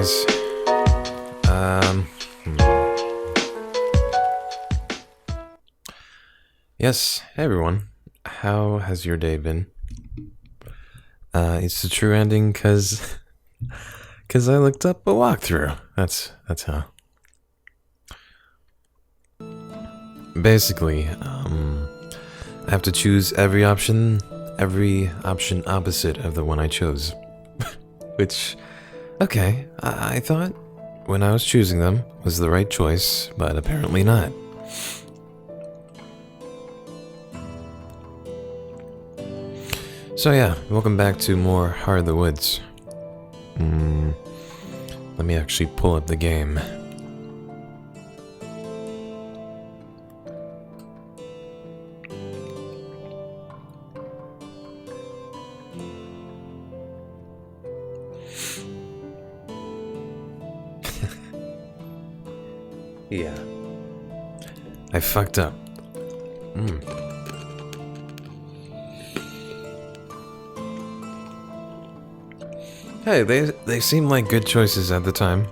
guys. Yes, hey everyone. How has your day been? It's the true ending because I looked up a walkthrough. That's how. Basically, I have to choose every option opposite of the one I chose. Which, okay, I thought when I was choosing them was the right choice, but apparently not. So yeah, welcome back to more Heart of the Woods. Let me actually pull up the game. Yeah. I fucked up. Hey, they seem like good choices at the time.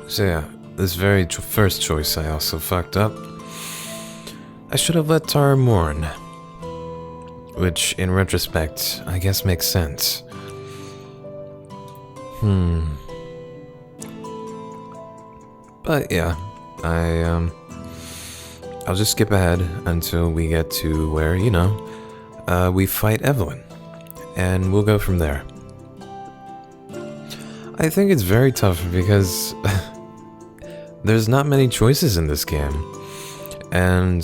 So yeah, this very first choice I also fucked up. I should have let Tara mourn. Which, in retrospect, I guess makes sense. But yeah, I'll just skip ahead until we get to where, we fight Evelyn. And we'll go from there. I think it's very tough because there's not many choices in this game. And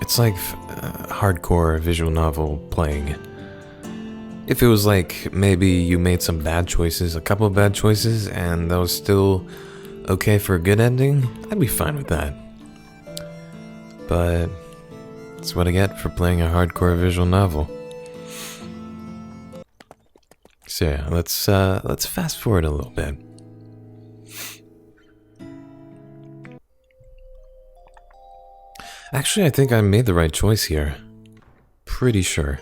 it's like hardcore visual novel playing. If it was like maybe you made some bad choices, a couple of bad choices, and that was still okay for a good ending, I'd be fine with that. But that's what I get for playing a hardcore visual novel. So yeah, let's fast forward a little bit. Actually, I think I made the right choice here. Pretty sure.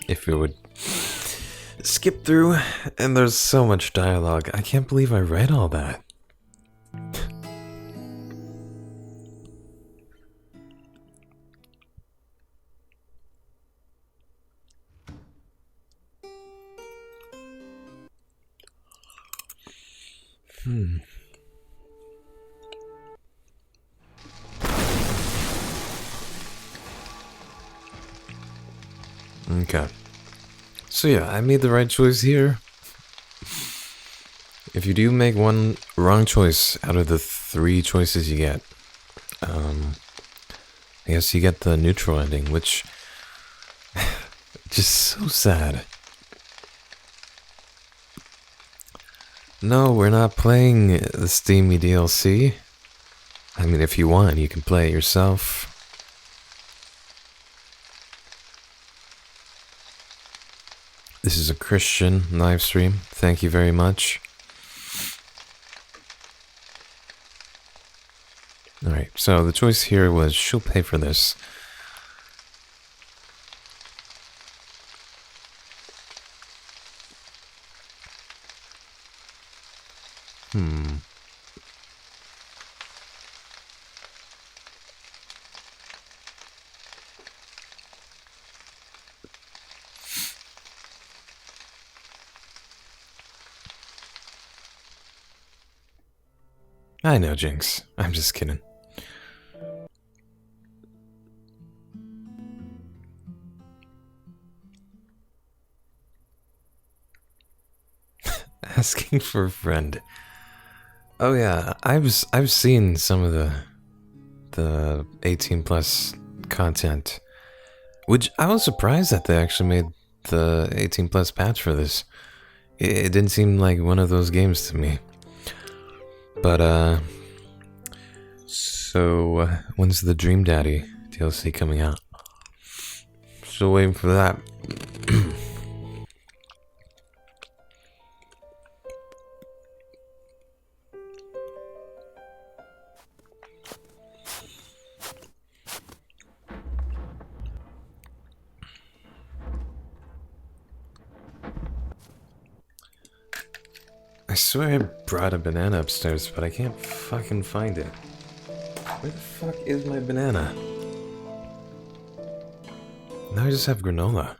If it would skip through, and there's so much dialogue. I can't believe I read all that. Okay. So yeah, I made the right choice here. If you do make one wrong choice out of the 3 choices you get, I guess you get the neutral ending, which just so sad. No, we're not playing the Steamy DLC. I mean, if you want, you can play it yourself. This is a Christian live stream. Thank you very much. Alright, so the choice here was she'll pay for this. I know, Jinx. I'm just kidding. Asking for a friend. Oh yeah, I've seen some of the 18 plus content, which I was surprised that they actually made the 18 plus patch for this. It didn't seem like one of those games to me. But so when's the Dream Daddy DLC coming out? Still waiting for that. I swear I brought a banana upstairs, but I can't fucking find it. Where the fuck is my banana? Now I just have granola.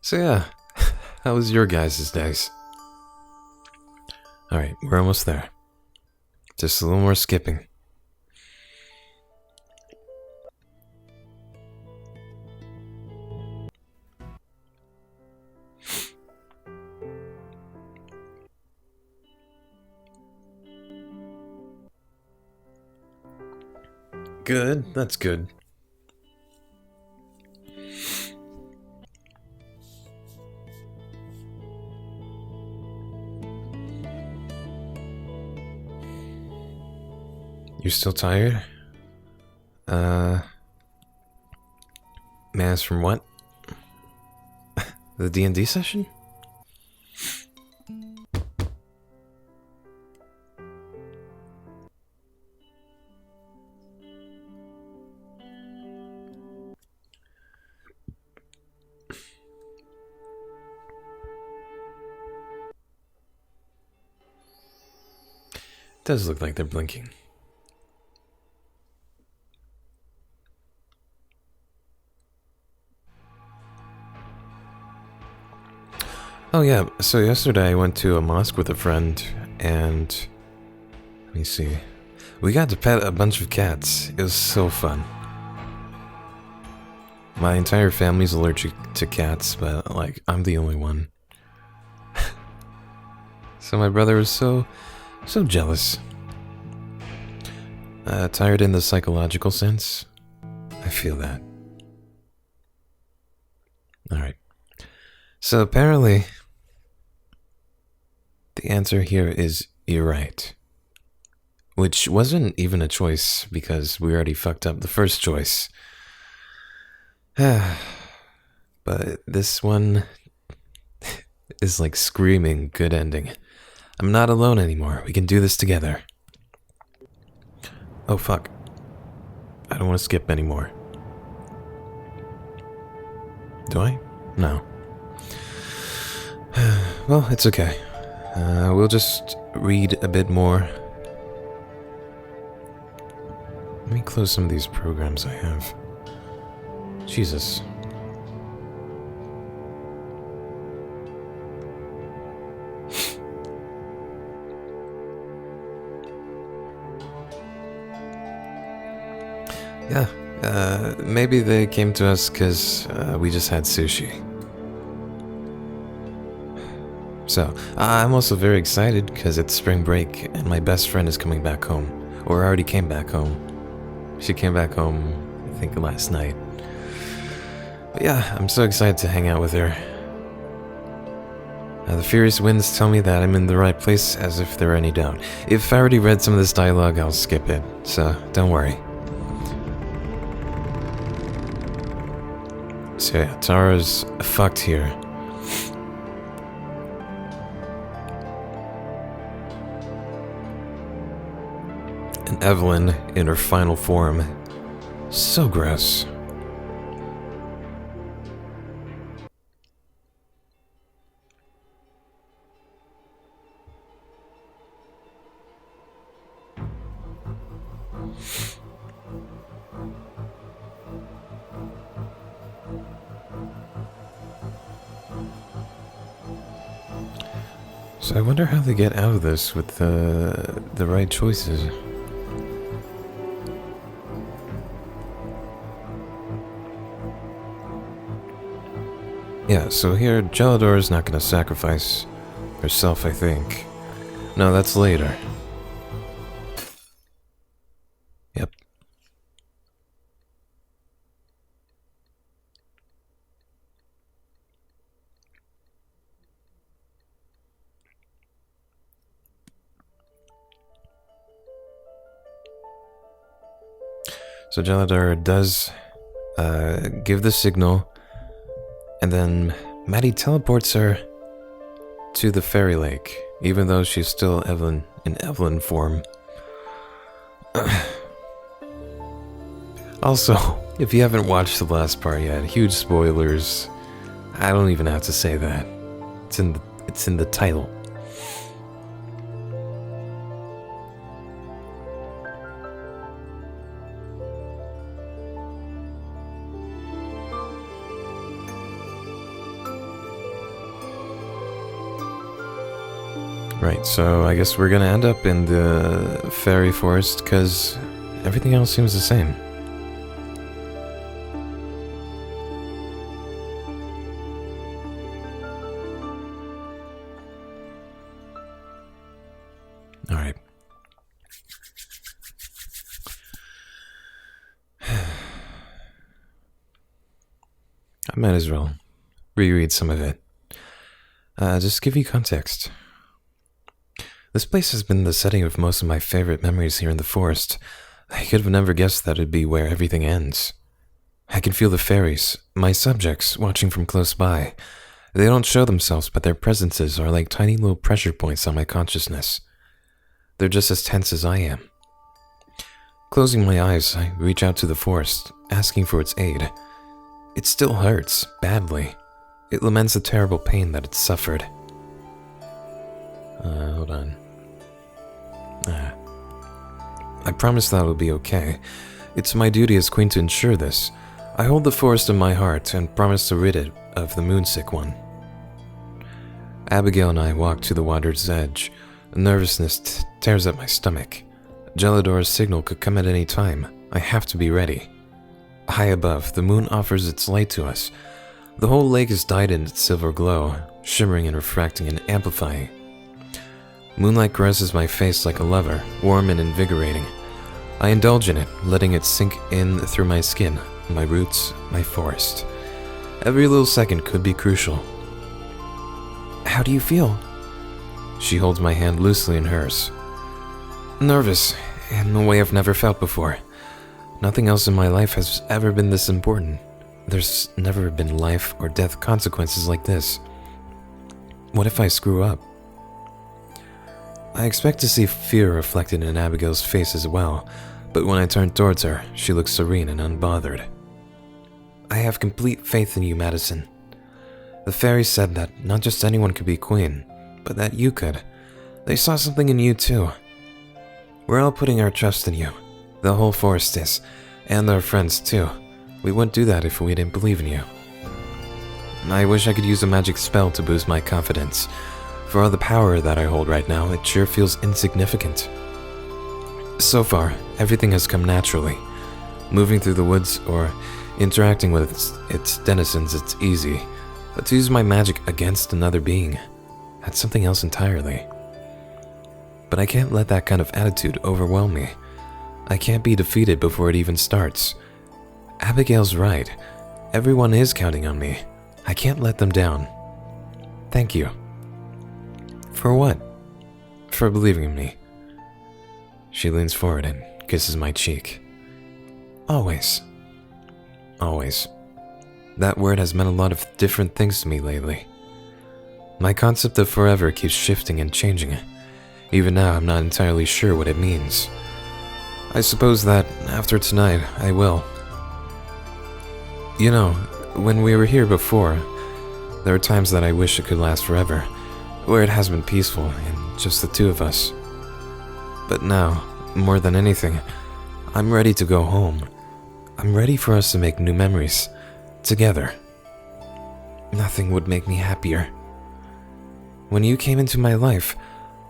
So yeah, how was your guys' days? Alright, we're almost there. Just a little more skipping. Good, that's good. You still tired? Mass from what? The D&D session? Does look like they're blinking. Oh yeah, so yesterday I went to a mosque with a friend, and let me see. We got to pet a bunch of cats. It was so fun. My entire family's allergic to cats, but like I'm the only one. So my brother was so jealous. Tired in the psychological sense. I feel that. Alright. So apparently, the answer here is you're right. Which wasn't even a choice, because we already fucked up the first choice. But this one is like screaming good ending. I'm not alone anymore. We can do this together. Oh fuck. I don't want to skip anymore. Do I? No. Well, it's okay. We'll just read a bit more. Let me close some of these programs I have. Jesus. Yeah, maybe they came to us because we just had sushi. So, I'm also very excited because it's spring break and my best friend is coming back home. Or already came back home. She came back home, I think, last night. But yeah, I'm so excited to hang out with her. The furious winds tell me that I'm in the right place, as if there were any doubt. If I already read some of this dialogue, I'll skip it, so don't worry. So yeah, Tara's fucked here. And Evelyn, in her final form, so gross. So I wonder how they get out of this with the right choices. Yeah, so here Gelador is not going to sacrifice herself, I think. No, that's later. Yep. So Gelador does give the signal, and then Maddie teleports her to the fairy lake, even though she's still in Evelyn form. Also, if you haven't watched the last part yet, huge spoilers. I don't even have to say that. It's in the title. Right, so I guess we're gonna end up in the fairy forest because everything else seems the same. Alright. I might as well reread some of it. Just to give you context. This place has been the setting of most of my favorite memories here in the forest. I could have never guessed that it'd be where everything ends. I can feel the fairies, my subjects, watching from close by. They don't show themselves, but their presences are like tiny little pressure points on my consciousness. They're just as tense as I am. Closing my eyes, I reach out to the forest, asking for its aid. It still hurts, badly. It laments the terrible pain that it's suffered. Hold on. I promise that it'll be okay. It's my duty as queen to ensure this. I hold the forest in my heart and promise to rid it of the moonsick one. Abigail and I walk to the water's edge. Nervousness tears at my stomach. Gelidor's signal could come at any time. I have to be ready. High above, the moon offers its light to us. The whole lake is dyed in its silver glow, shimmering and refracting and amplifying. Moonlight caresses my face like a lover, warm and invigorating. I indulge in it, letting it sink in through my skin, my roots, my forest. Every little second could be crucial. How do you feel? She holds my hand loosely in hers. Nervous, in a way I've never felt before. Nothing else in my life has ever been this important. There's never been life or death consequences like this. What if I screw up? I expect to see fear reflected in Abigail's face as well, but when I turn towards her, she looks serene and unbothered. I have complete faith in you, Madison. The fairies said that not just anyone could be queen, but that you could. They saw something in you too. We're all putting our trust in you. The whole forest is, and our friends too. We wouldn't do that if we didn't believe in you. I wish I could use a magic spell to boost my confidence. For all the power that I hold right now, it sure feels insignificant. So far, everything has come naturally. Moving through the woods or interacting with its denizens, it's easy. But to use my magic against another being, that's something else entirely. But I can't let that kind of attitude overwhelm me. I can't be defeated before it even starts. Abigail's right. Everyone is counting on me. I can't let them down. Thank you. For what? For believing in me. She leans forward and kisses my cheek. Always. Always. That word has meant a lot of different things to me lately. My concept of forever keeps shifting and changing. Even now, I'm not entirely sure what it means. I suppose that after tonight, I will. You know, when we were here before, there are times that I wish it could last forever, where it has been peaceful and just the two of us. But now, more than anything, I'm ready to go home. I'm ready for us to make new memories, together. Nothing would make me happier. When you came into my life,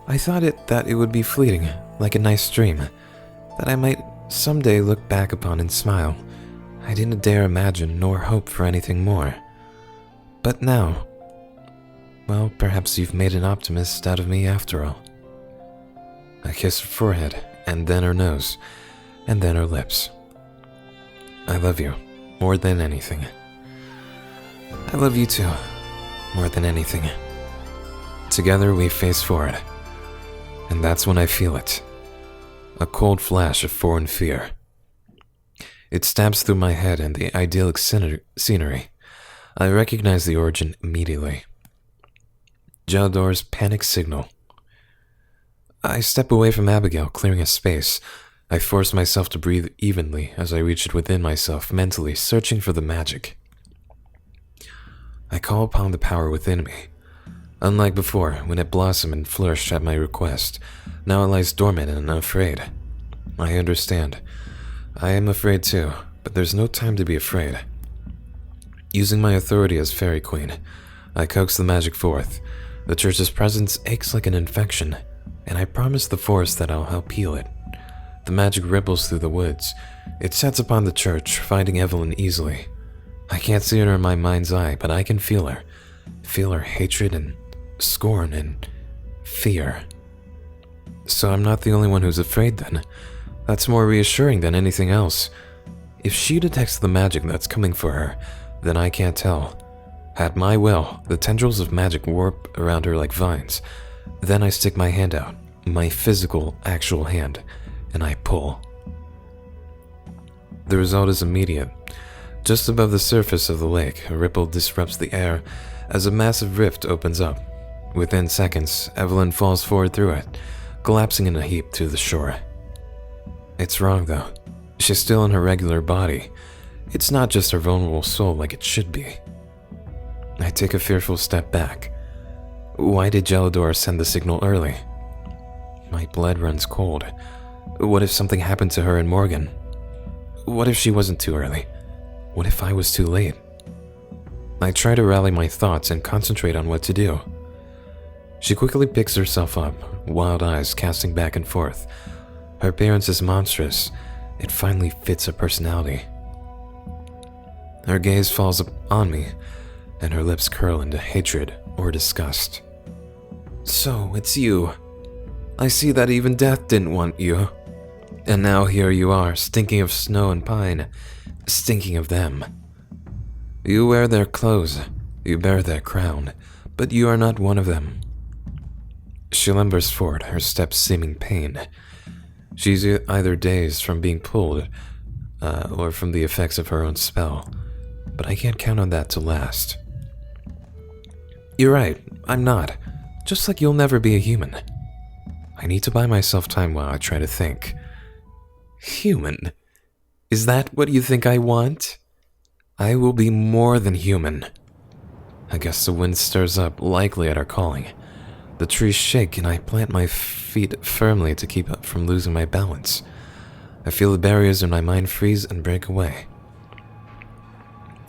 I thought that it would be fleeting, like a nice dream, that I might someday look back upon and smile. I didn't dare imagine nor hope for anything more. But now, well, perhaps you've made an optimist out of me after all. I kiss her forehead, and then her nose, and then her lips. I love you, more than anything. I love you too, more than anything. Together we face forward, and that's when I feel it. A cold flash of foreign fear. It stabs through my head and the idyllic scenery. I recognize the origin immediately. Gelidor's panic signal. I step away from Abigail, clearing a space. I force myself to breathe evenly as I reach it within myself, mentally searching for the magic. I call upon the power within me. Unlike before, when it blossomed and flourished at my request, now it lies dormant and unafraid. I understand. I am afraid too, but there's no time to be afraid. Using my authority as Fairy Queen, I coax the magic forth. The church's presence aches like an infection, and I promise the forest that I'll help heal it. The magic ripples through the woods. It sets upon the church, finding Evelyn easily. I can't see her in my mind's eye, but I can feel her. Feel her hatred and scorn and fear. So I'm not the only one who's afraid then. That's more reassuring than anything else. If she detects the magic that's coming for her, then I can't tell. At my will, the tendrils of magic warp around her like vines. Then I stick my hand out, my physical, actual hand, and I pull. The result is immediate. Just above the surface of the lake, a ripple disrupts the air as a massive rift opens up. Within seconds, Evelyn falls forward through it, collapsing in a heap to the shore. It's wrong though. She's still in her regular body. It's not just her vulnerable soul like it should be. I take a fearful step back. Why did Gelidor send the signal early? My blood runs cold. What if something happened to her and Morgan? What if she wasn't too early? What if I was too late? I try to rally my thoughts and concentrate on what to do. She quickly picks herself up, wild eyes casting back and forth. Her appearance is monstrous. It finally fits her personality. Her gaze falls on me, and her lips curl into hatred or disgust. So, it's you. I see that even death didn't want you. And now here you are, stinking of snow and pine, stinking of them. You wear their clothes, you bear their crown, but you are not one of them. She lumbers forward, her steps seeming pain. She's either dazed from being pulled, or from the effects of her own spell, but I can't count on that to last. You're right, I'm not. Just like you'll never be a human. I need to buy myself time while I try to think. Human? Is that what you think I want? I will be more than human. I guess the wind stirs up, likely at our calling. The trees shake and I plant my feet firmly to keep up from losing my balance. I feel the barriers in my mind freeze and break away.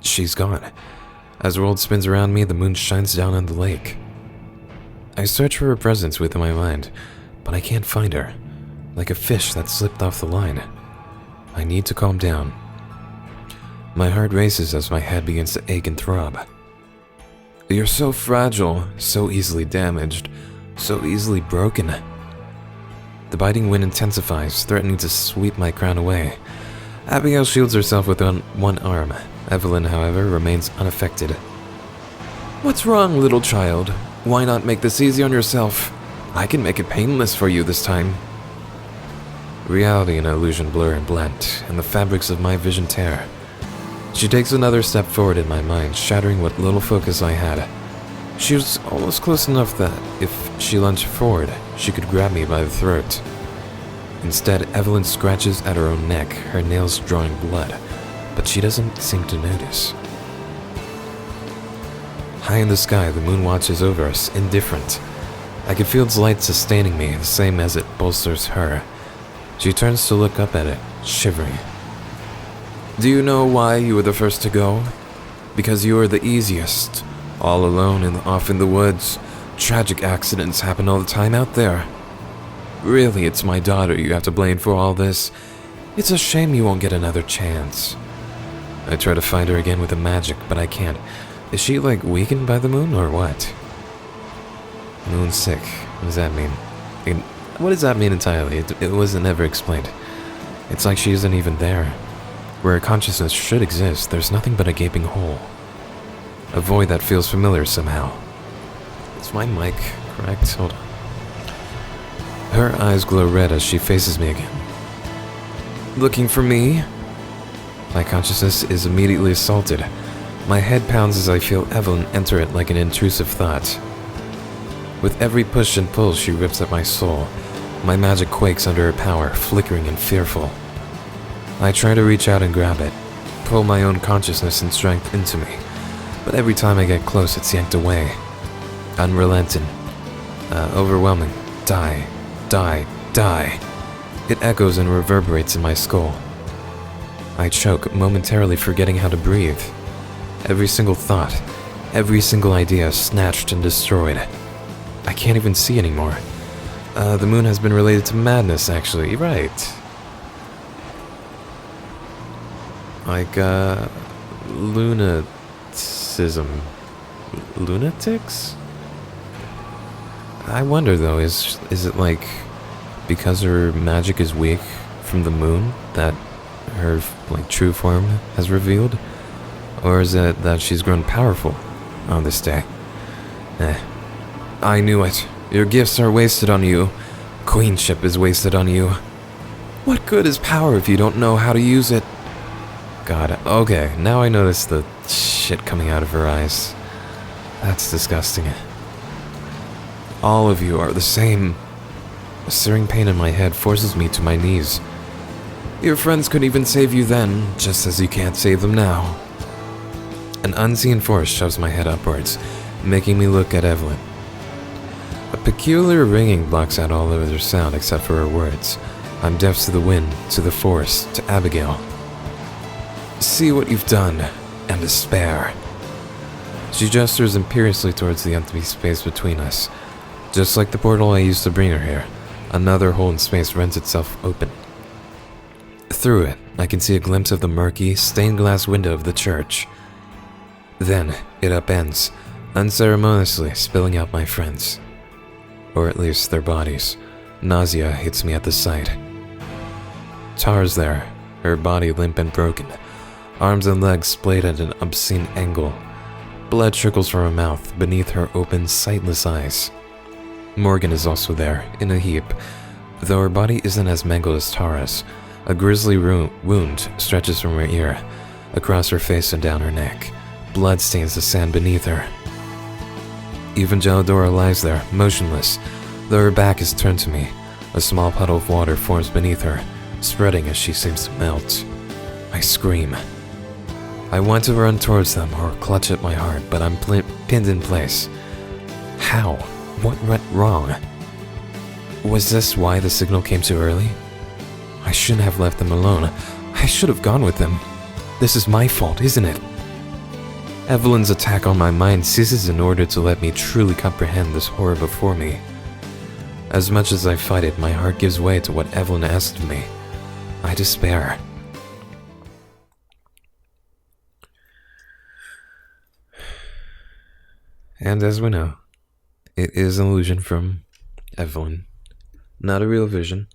She's gone. As the world spins around me, the moon shines down on the lake. I search for her presence within my mind, but I can't find her. Like a fish that slipped off the line. I need to calm down. My heart races as my head begins to ache and throb. You're so fragile, so easily damaged, so easily broken. The biting wind intensifies, threatening to sweep my crown away. Abigail shields herself with one arm. Evelyn, however, remains unaffected. What's wrong, little child? Why not make this easy on yourself? I can make it painless for you this time. Reality and illusion blur and blend, and the fabrics of my vision tear. She takes another step forward in my mind, shattering what little focus I had. She was almost close enough that, if she lunged forward, she could grab me by the throat. Instead, Evelyn scratches at her own neck, her nails drawing blood, but she doesn't seem to notice. High in the sky, the moon watches over us, indifferent. I can feel its light sustaining me, the same as it bolsters her. She turns to look up at it, shivering. Do you know why you were the first to go? Because you were the easiest. All alone and off in the woods. Tragic accidents happen all the time out there. Really, it's my daughter you have to blame for all this. It's a shame you won't get another chance. I try to find her again with the magic, but I can't. Is she, like, weakened by the moon, or what? Moon's sick. What does that mean? What does that mean entirely? It wasn't ever explained. It's like she isn't even there. Where her consciousness should exist, there's nothing but a gaping hole. A void that feels familiar somehow. Is my mic correct? Hold on. Her eyes glow red as she faces me again. Looking for me? My consciousness is immediately assaulted. My head pounds as I feel Evelyn enter it like an intrusive thought. With every push and pull, she rips at my soul. My magic quakes under her power, flickering and fearful. I try to reach out and grab it, pull my own consciousness and strength into me, but every time I get close, it's yanked away. Unrelenting, overwhelming. Die, die, die. It echoes and reverberates in my skull. I choke, momentarily forgetting how to breathe. Every single thought, every single idea snatched and destroyed. I can't even see anymore. The moon has been related to madness, actually. Right. Like, lunatism. Lunatics? I wonder, though, is it like because her magic is weak from the moon that her, like, true form has revealed? Or is it that she's grown powerful on this day? I knew it. Your gifts are wasted on you. Queenship is wasted on you. What good is power if you don't know how to use it? God, okay, now I notice the shit coming out of her eyes. That's disgusting. All of you are the same. A searing pain in my head forces me to my knees. Your friends couldn't even save you then, just as you can't save them now. An unseen force shoves my head upwards, making me look at Evelyn. A peculiar ringing blocks out all other sound except for her words. I'm deaf to the wind, to the force, to Abigail. See what you've done, and despair. She gestures imperiously towards the empty space between us. Just like the portal I used to bring her here, another hole in space rents itself open. Through it, I can see a glimpse of the murky, stained glass window of the church. Then, it upends, unceremoniously spilling out my friends. Or at least their bodies. Nausea hits me at the sight. Tara's there, her body limp and broken, arms and legs splayed at an obscene angle. Blood trickles from her mouth beneath her open, sightless eyes. Morgan is also there, in a heap, though her body isn't as mangled as Tara's. A grisly wound stretches from her ear, across her face and down her neck. Blood stains the sand beneath her. Even Gelidora lies there, motionless, though her back is turned to me. A small puddle of water forms beneath her, spreading as she seems to melt. I scream. I want to run towards them or clutch at my heart, but I'm pinned in place. How? What went wrong? Was this why the signal came too early? I shouldn't have left them alone. I should have gone with them. This is my fault, isn't it? Evelyn's attack on my mind ceases in order to let me truly comprehend this horror before me. As much as I fight it, my heart gives way to what Evelyn asked of me. I despair. And as we know, it is an illusion from Evelyn, not a real vision.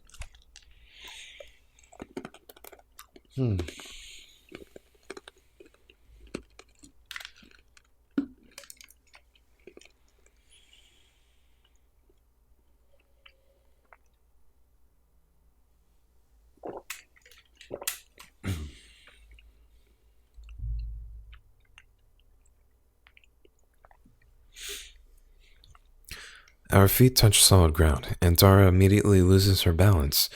Our feet touch solid ground, and Tara immediately loses her balance.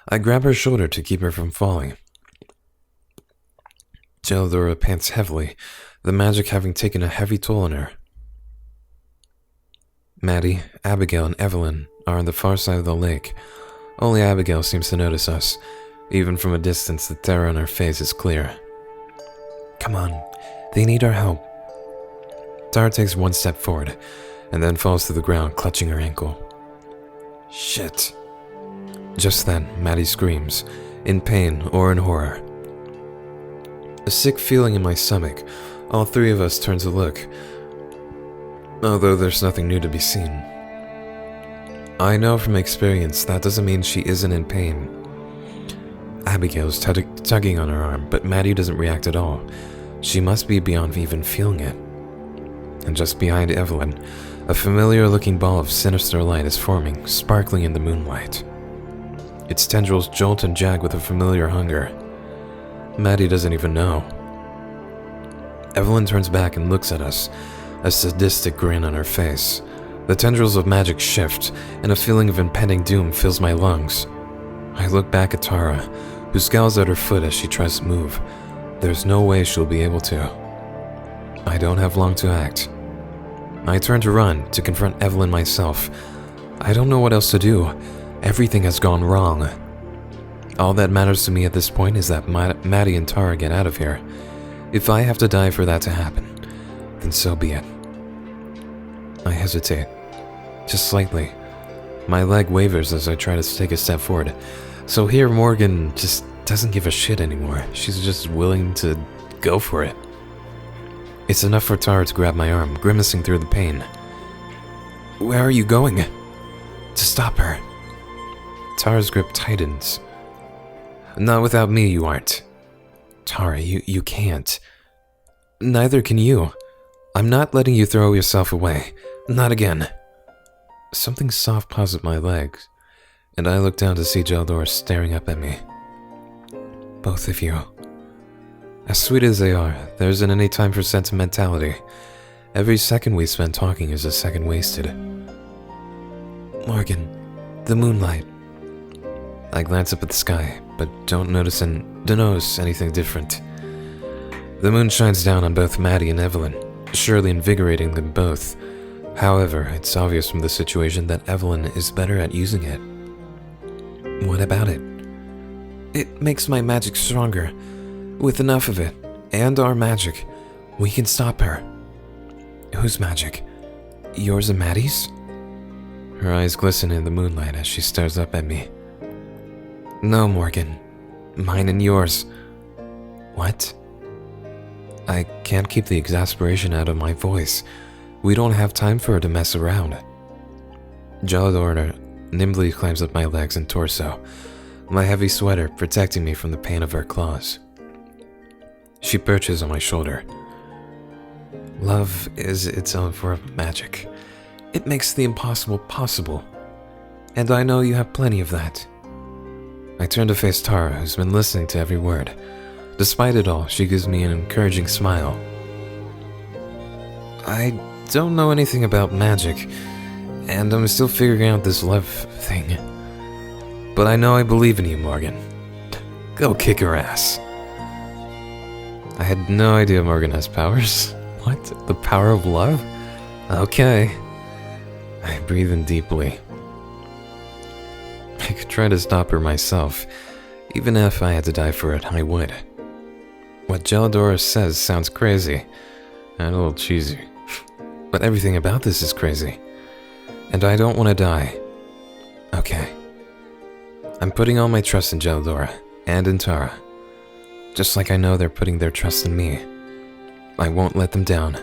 I grab her shoulder to keep her from falling. Gelidora pants heavily, the magic having taken a heavy toll on her. Maddie, Abigail, and Evelyn are on the far side of the lake. Only Abigail seems to notice us. Even from a distance, the terror on her face is clear. Come on, they need our help. Tara takes one step forward, and then falls to the ground, clutching her ankle. Shit. Just then, Maddie screams, in pain or in horror. A sick feeling in my stomach. All three of us turn to look, although there's nothing new to be seen. I know from experience that doesn't mean she isn't in pain. Abigail's tugging on her arm, but Maddie doesn't react at all. She must be beyond even feeling it. And just behind Evelyn, a familiar-looking ball of sinister light is forming, sparkling in the moonlight. Its tendrils jolt and jag with a familiar hunger. Maddie doesn't even know. Evelyn turns back and looks at us, a sadistic grin on her face. The tendrils of magic shift, and a feeling of impending doom fills my lungs. I look back at Tara, who scowls at her foot as she tries to move. There's no way she'll be able to. I don't have long to act. I turn to run, to confront Evelyn myself. I don't know what else to do. Everything has gone wrong. All that matters to me at this point is that Maddie and Tara get out of here. If I have to die for that to happen, then so be it. I hesitate, just slightly. My leg wavers as I try to take a step forward. So here Morgan just doesn't give a shit anymore. She's just willing to go for it. It's enough for Tara to grab my arm, grimacing through the pain. Where are you going? To stop her. Tara's grip tightens. Not without me, you aren't. Tara, you can't. Neither can you. I'm not letting you throw yourself away. Not again. Something soft paws at my legs, and I look down to see Gelidora staring up at me. Both of you. As sweet as they are, there isn't any time for sentimentality. Every second we spend talking is a second wasted. Morgan, the moonlight. I glance up at the sky, but don't notice anything different. The moon shines down on both Maddie and Evelyn, surely invigorating them both. However, it's obvious from the situation that Evelyn is better at using it. What about it? It makes my magic stronger. With enough of it, and our magic, we can stop her. Whose magic? Yours and Maddie's? Her eyes glisten in the moonlight as she stares up at me. No, Morgan. Mine and yours. What? I can't keep the exasperation out of my voice. We don't have time for her to mess around. Geladora nimbly climbs up my legs and torso, my heavy sweater protecting me from the pain of her claws. She perches on my shoulder. Love is its own form of magic. It makes the impossible possible. And I know you have plenty of that. I turn to face Tara, who's been listening to every word. Despite it all, she gives me an encouraging smile. I don't know anything about magic, and I'm still figuring out this love thing. But I know I believe in you, Morgan. Go kick her ass. I had no idea Morgan has powers. What? The power of love? Okay. I breathe in deeply. I could try to stop her myself. Even if I had to die for it, I would. What Geladora says sounds crazy, and a little cheesy. But everything about this is crazy. And I don't want to die. Okay. I'm putting all my trust in Geladora and in Tara. Just like I know they're putting their trust in me. I won't let them down.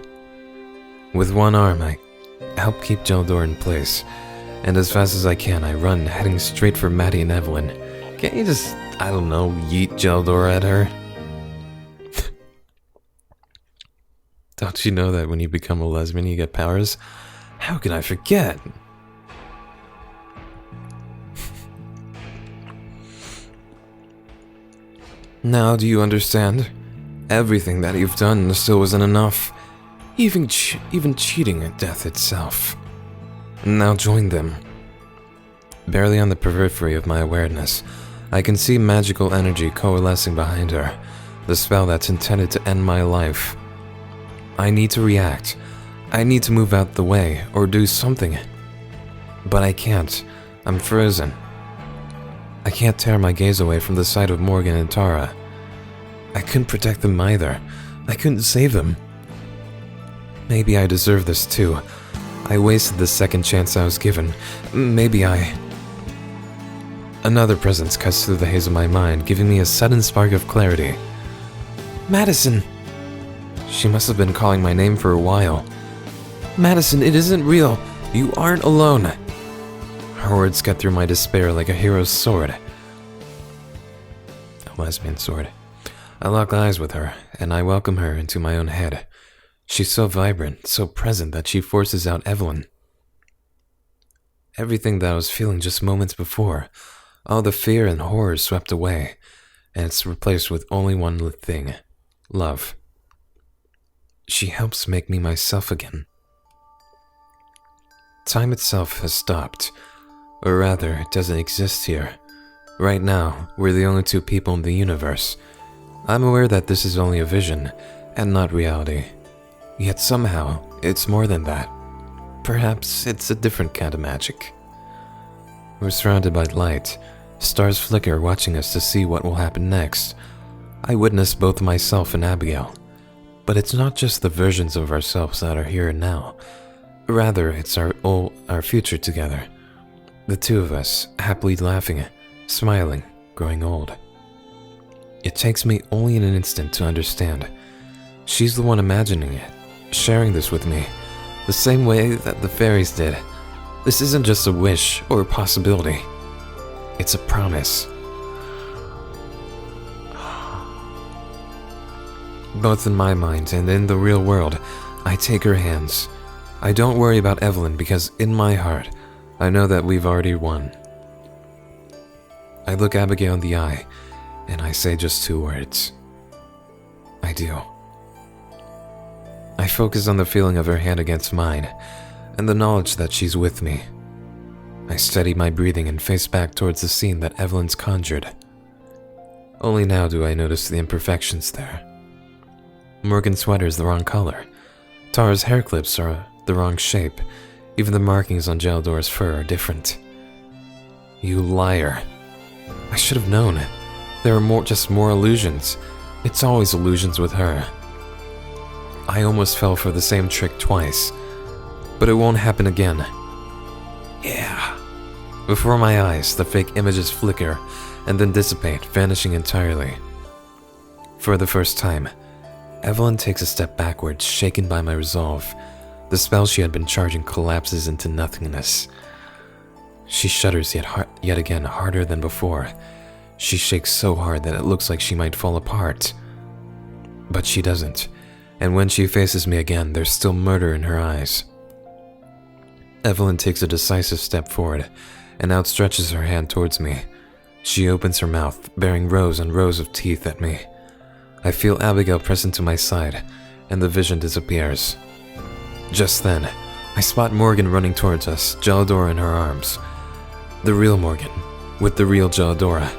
With one arm, I help keep Geladora in place, and as fast as I can, I run, heading straight for Maddie and Evelyn. Can't you just, I don't know, yeet Geladora at her? Don't you know that when you become a lesbian, you get powers? How could I forget? Now do you understand? Everything that you've done still wasn't enough. Even cheating at death itself. Now join them. Barely on the periphery of my awareness, I can see magical energy coalescing behind her, the spell that's intended to end my life. I need to react. I need to move out the way or do something. But I can't. I'm frozen. I can't tear my gaze away from the sight of Morgan and Tara. I couldn't protect them either. I couldn't save them. Maybe I deserve this too. I wasted the second chance I was given. Maybe I... Another presence cuts through the haze of my mind, giving me a sudden spark of clarity. Madison! She must have been calling my name for a while. Madison, it isn't real. You aren't alone. Her words cut through my despair like a hero's sword. A lesbian sword. I lock eyes with her, and I welcome her into my own head. She's so vibrant, so present that she forces out Evelyn. Everything that I was feeling just moments before, all the fear and horror swept away, and it's replaced with only one thing: love. She helps make me myself again. Time itself has stopped, or rather, it doesn't exist here. Right now, we're the only two people in the universe. I'm aware that this is only a vision, and not reality. Yet somehow, it's more than that. Perhaps it's a different kind of magic. We're surrounded by light. Stars flicker, watching us to see what will happen next. I witness both myself and Abigail. But it's not just the versions of ourselves that are here and now. Rather, it's our future together. The two of us, happily laughing, smiling, growing old. It takes me only an instant to understand. She's the one imagining it, sharing this with me, the same way that the fairies did. This isn't just a wish or a possibility. It's a promise. Both in my mind and in the real world, I take her hands. I don't worry about Evelyn because in my heart, I know that we've already won. I look Abigail in the eye, and I say just 2 words. I do. I focus on the feeling of her hand against mine, and the knowledge that she's with me. I steady my breathing and face back towards the scene that Evelyn's conjured. Only now do I notice the imperfections there. Morgan's sweater is the wrong color. Tara's hair clips are the wrong shape. Even the markings on Geladora's fur are different. You liar. I should have known. There are just more illusions. It's always illusions with her. I almost fell for the same trick twice, but it won't happen again. Yeah. Before my eyes, the fake images flicker and then dissipate, vanishing entirely. For the first time, Evelyn takes a step backwards, shaken by my resolve. The spell she had been charging collapses into nothingness. She shudders yet again, harder than before. She shakes so hard that it looks like she might fall apart. But she doesn't, and when she faces me again, there's still murder in her eyes. Evelyn takes a decisive step forward and outstretches her hand towards me. She opens her mouth, bearing rows and rows of teeth at me. I feel Abigail press into my side, and the vision disappears. Just then, I spot Morgan running towards us, Gelladora in her arms. The real Morgan, with the real Gelladora.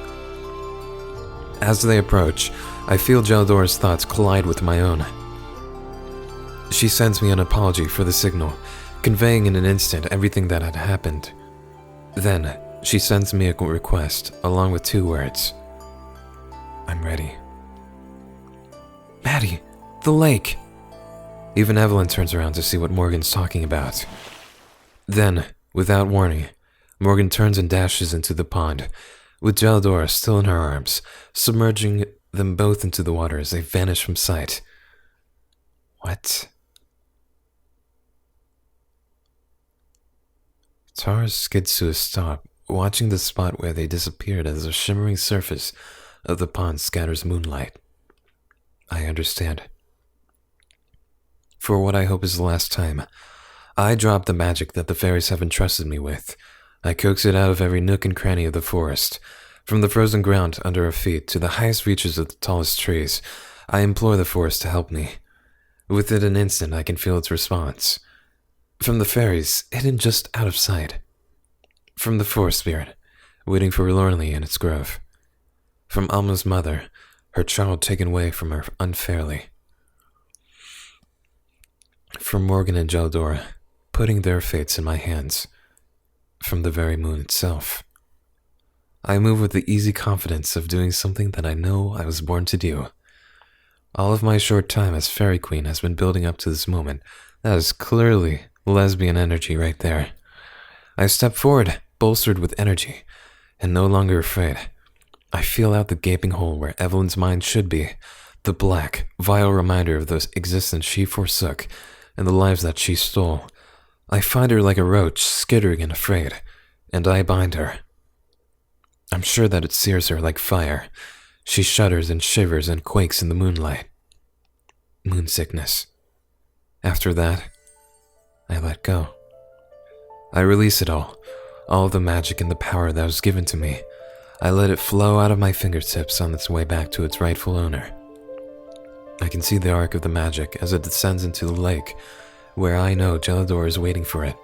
As they approach, I feel Geladora's thoughts collide with my own. She sends me an apology for the signal, conveying in an instant everything that had happened. Then, she sends me a request, along with 2 words. I'm ready. Maddie, the lake! Even Evelyn turns around to see what Morgan's talking about. Then, without warning, Morgan turns and dashes into the pond, with Gelladora still in her arms, submerging them both into the water as they vanish from sight. What? Tara skids to a stop, watching the spot where they disappeared as the shimmering surface of the pond scatters moonlight. I understand. For what I hope is the last time, I drop the magic that the fairies have entrusted me with. I coax it out of every nook and cranny of the forest, from the frozen ground under our feet to the highest reaches of the tallest trees. I implore the forest to help me. Within an instant, I can feel its response. From the fairies, hidden just out of sight. From the forest spirit, waiting forlornly in its grove. From Alma's mother, her child taken away from her unfairly. From Morgan and Gelladora, putting their fates in my hands. From the very moon itself. I move with the easy confidence of doing something that I know I was born to do. All of my short time as Fairy Queen has been building up to this moment. That is clearly lesbian energy right there. I step forward, bolstered with energy, and no longer afraid. I feel out the gaping hole where Evelyn's mind should be, the black, vile reminder of the existence she forsook and the lives that she stole. I find her like a roach, skittering and afraid, and I bind her. I'm sure that it sears her like fire. She shudders and shivers and quakes in the moonlight. Moon sickness. After that, I let go. I release it all of the magic and the power that was given to me. I let it flow out of my fingertips on its way back to its rightful owner. I can see the arc of the magic as it descends into the lake, where I know Gelladora is waiting for it.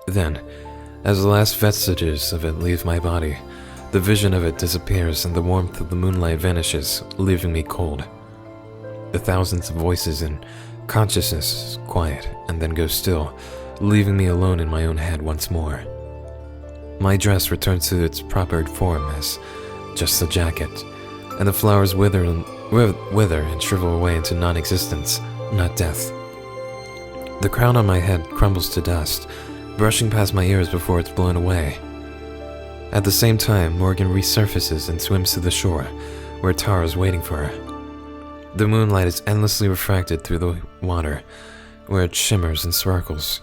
Then, as the last vestiges of it leave my body, the vision of it disappears and the warmth of the moonlight vanishes, leaving me cold. The thousands of voices and consciousness quiet and then go still, leaving me alone in my own head once more. My dress returns to its proper form as just a jacket, and the flowers wither and shrivel away into non-existence, not death. The crown on my head crumbles to dust, brushing past my ears before it's blown away. At the same time, Morgan resurfaces and swims to the shore, where Tara is waiting for her. The moonlight is endlessly refracted through the water, where it shimmers and sparkles.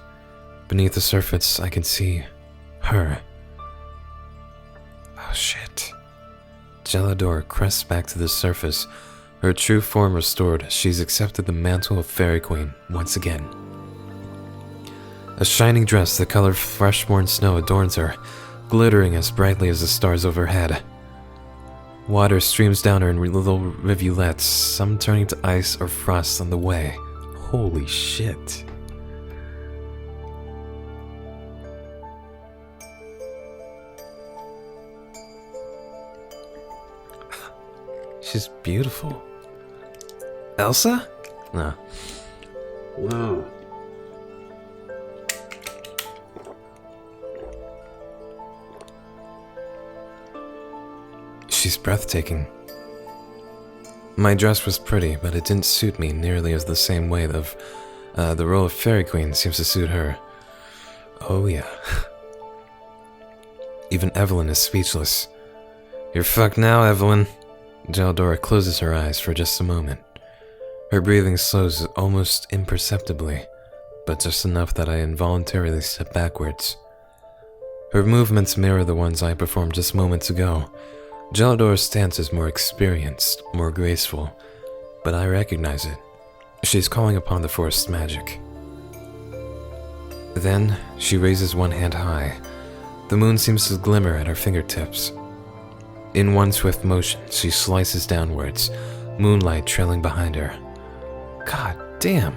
Beneath the surface, I can see her. Oh shit. Gelladora crests back to the surface, her true form restored. She's accepted the mantle of Fairy Queen once again. A shining dress the color of fresh-born snow adorns her, glittering as brightly as the stars overhead. Water streams down her in little rivulets, some turning to ice or frost on the way. Holy shit. She's beautiful. Elsa? No. Whoa. She's breathtaking. My dress was pretty, but it didn't suit me nearly as the same way of the role of Fairy Queen seems to suit her. Oh yeah. Even Evelyn is speechless. You're fucked now, Evelyn. Geldora closes her eyes for just a moment. Her breathing slows almost imperceptibly, but just enough that I involuntarily step backwards. Her movements mirror the ones I performed just moments ago. Geladora's stance is more experienced, more graceful, but I recognize it. She's calling upon the forest's magic. Then, she raises one hand high. The moon seems to glimmer at her fingertips. In one swift motion, she slices downwards, moonlight trailing behind her. God damn!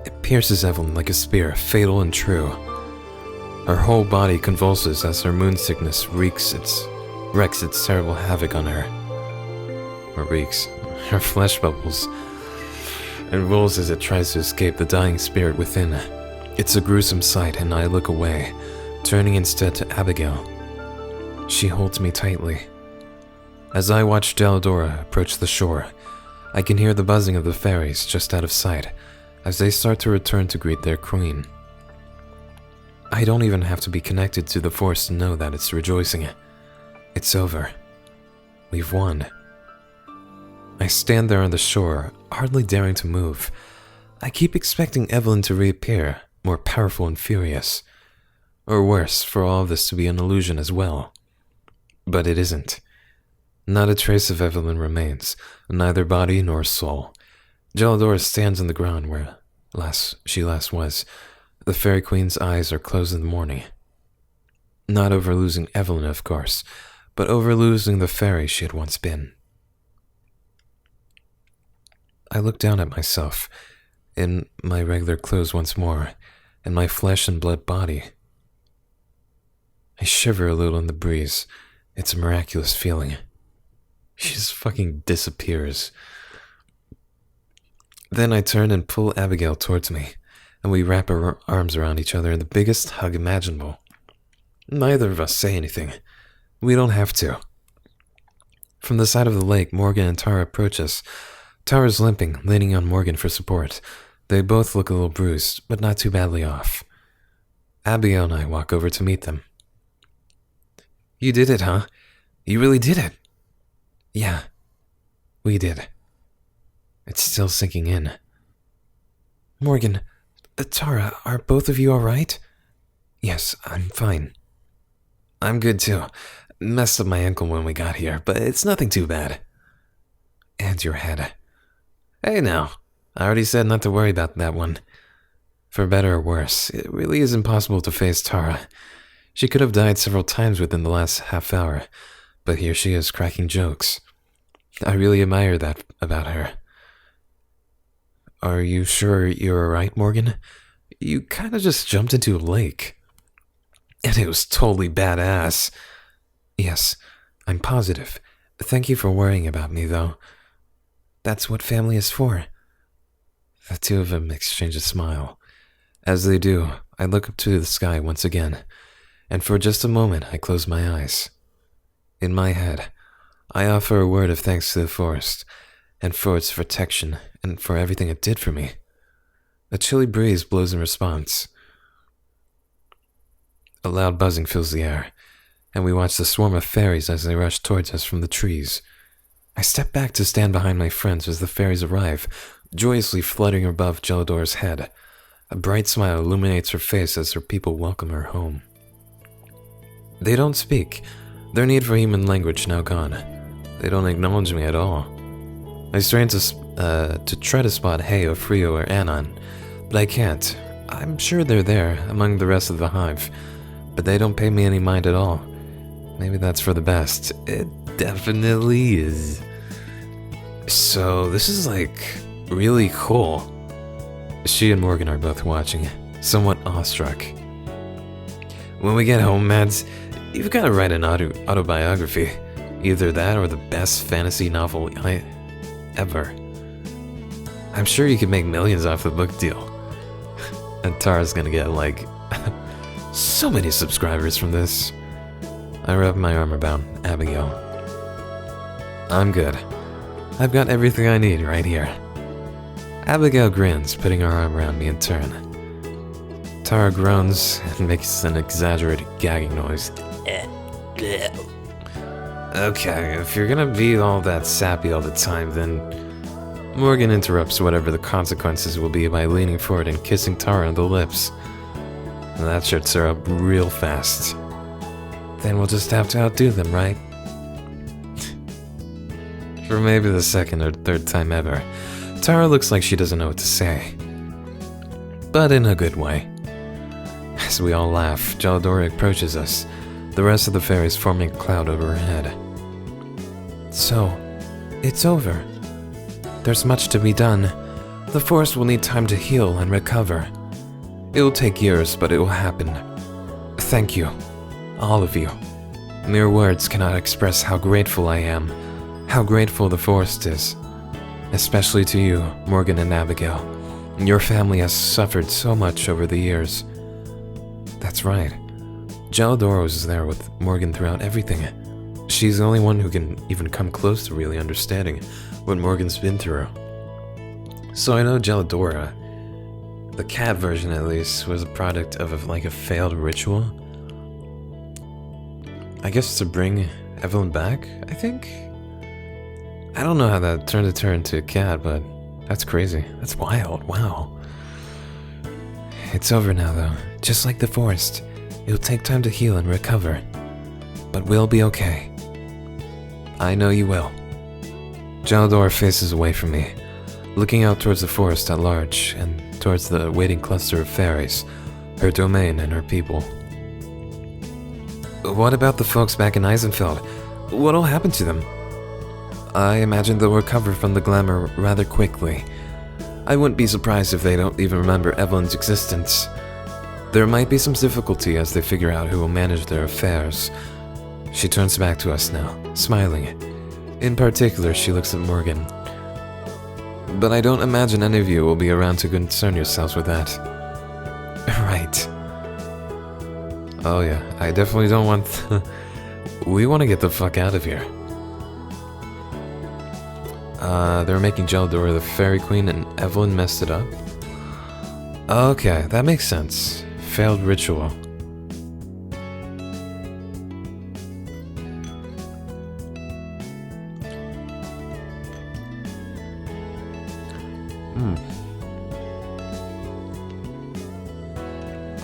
It pierces Evelyn like a spear, fatal and true. Her whole body convulses as her moon sickness wreaks its terrible havoc on her. Her flesh bubbles and rolls as it tries to escape the dying spirit within. It's a gruesome sight, and I look away, turning instead to Abigail. She holds me tightly. As I watch Geldora approach the shore, I can hear the buzzing of the fairies just out of sight as they start to return to greet their queen. I don't even have to be connected to the force to know that it's rejoicing. It's over. We've won. I stand there on the shore, hardly daring to move. I keep expecting Evelyn to reappear, more powerful and furious. Or worse, for all of this to be an illusion as well. But it isn't. Not a trace of Evelyn remains, neither body nor soul. Geldora stands on the ground where she last was. The Fairy Queen's eyes are closed in the morning. Not over losing Evelyn, of course, but over losing the fairy she had once been. I look down at myself, in my regular clothes once more, in my flesh and blood body. I shiver a little in the breeze. It's a miraculous feeling. She just fucking disappears. Then I turn and pull Abigail towards me, and we wrap our arms around each other in the biggest hug imaginable. Neither of us say anything. We don't have to. From the side of the lake, Morgan and Tara approach us. Tara's limping, leaning on Morgan for support. They both look a little bruised, but not too badly off. Abigail and I walk over to meet them. You did it, huh? You really did it. Yeah, we did. It's still sinking in. Morgan, Tara, are both of you all right? Yes, I'm fine. I'm good too. Messed up my ankle when we got here, but it's nothing too bad. And your head. Hey now, I already said not to worry about that one. For better or worse, it really is impossible to face Tara. She could have died several times within the last half hour, but here she is cracking jokes. I really admire that about her. Are you sure you're alright, Morgan? You kind of just jumped into a lake. And it was totally badass. Yes, I'm positive. Thank you for worrying about me, though. That's what family is for. The two of them exchange a smile. As they do, I look up to the sky once again, and for just a moment I close my eyes. In my head, I offer a word of thanks to the forest, and for its protection, and for everything it did for me. A chilly breeze blows in response. A loud buzzing fills the air, and we watch the swarm of fairies as they rush towards us from the trees. I step back to stand behind my friends as the fairies arrive, joyously fluttering above Geladora's head. A bright smile illuminates her face as her people welcome her home. They don't speak, their need for human language now gone. They don't acknowledge me at all. I strain to try to spot Heyo, Frio, or Anon, but I can't. I'm sure they're there, among the rest of the hive, but they don't pay me any mind at all. Maybe that's for the best. It definitely is. So, this is really cool. She and Morgan are both watching, somewhat awestruck. When we get home, Mads, you've got to write an autobiography. Either that or the best fantasy novel ever. I'm sure you could make millions off the book deal. And Tara's gonna get so many subscribers from this. I wrap my arm around Abigail. I'm good. I've got everything I need right here. Abigail grins, putting her arm around me in turn. Tara groans and makes an exaggerated gagging noise. Okay, if you're gonna be all that sappy all the time, then Morgan interrupts whatever the consequences will be by leaning forward and kissing Tara on the lips. And that shuts her up real fast. Then we'll just have to outdo them, right? For maybe the second or third time ever, Tara looks like she doesn't know what to say. But in a good way. As we all laugh, Gelidora approaches us, the rest of the fairies forming a cloud over her head. So, it's over. There's much to be done. The forest will need time to heal and recover. It will take years, but it will happen. Thank you, all of you. Mere words cannot express how grateful I am, how grateful the forest is. Especially to you, Morgan and Abigail. Your family has suffered so much over the years. That's right. Gelidora was there with Morgan throughout everything. She's the only one who can even come close to really understanding what Morgan's been through. So I know Gelidora, the cat version at least, was a product of a failed ritual. I guess to bring Evelyn back, I think? I don't know how that turned her into a cat, but that's crazy. That's wild, wow. It's over now though, just like the forest. It'll take time to heal and recover. But we'll be okay. I know you will. Gelidora faces away from me, looking out towards the forest at large and towards the waiting cluster of fairies, her domain and her people. What about the folks back in Eysenfield? What'll happen to them? I imagine they'll recover from the glamour rather quickly. I wouldn't be surprised if they don't even remember Evelyn's existence. There might be some difficulty as they figure out who will manage their affairs. She turns back to us now, smiling. In particular, she looks at Morgan. But I don't imagine any of you will be around to concern yourselves with that. Right. Oh yeah, I definitely don't want... We want to get the fuck out of here. They're making Gelidora the Fairy Queen and Evelyn messed it up? Okay, that makes sense. Failed ritual.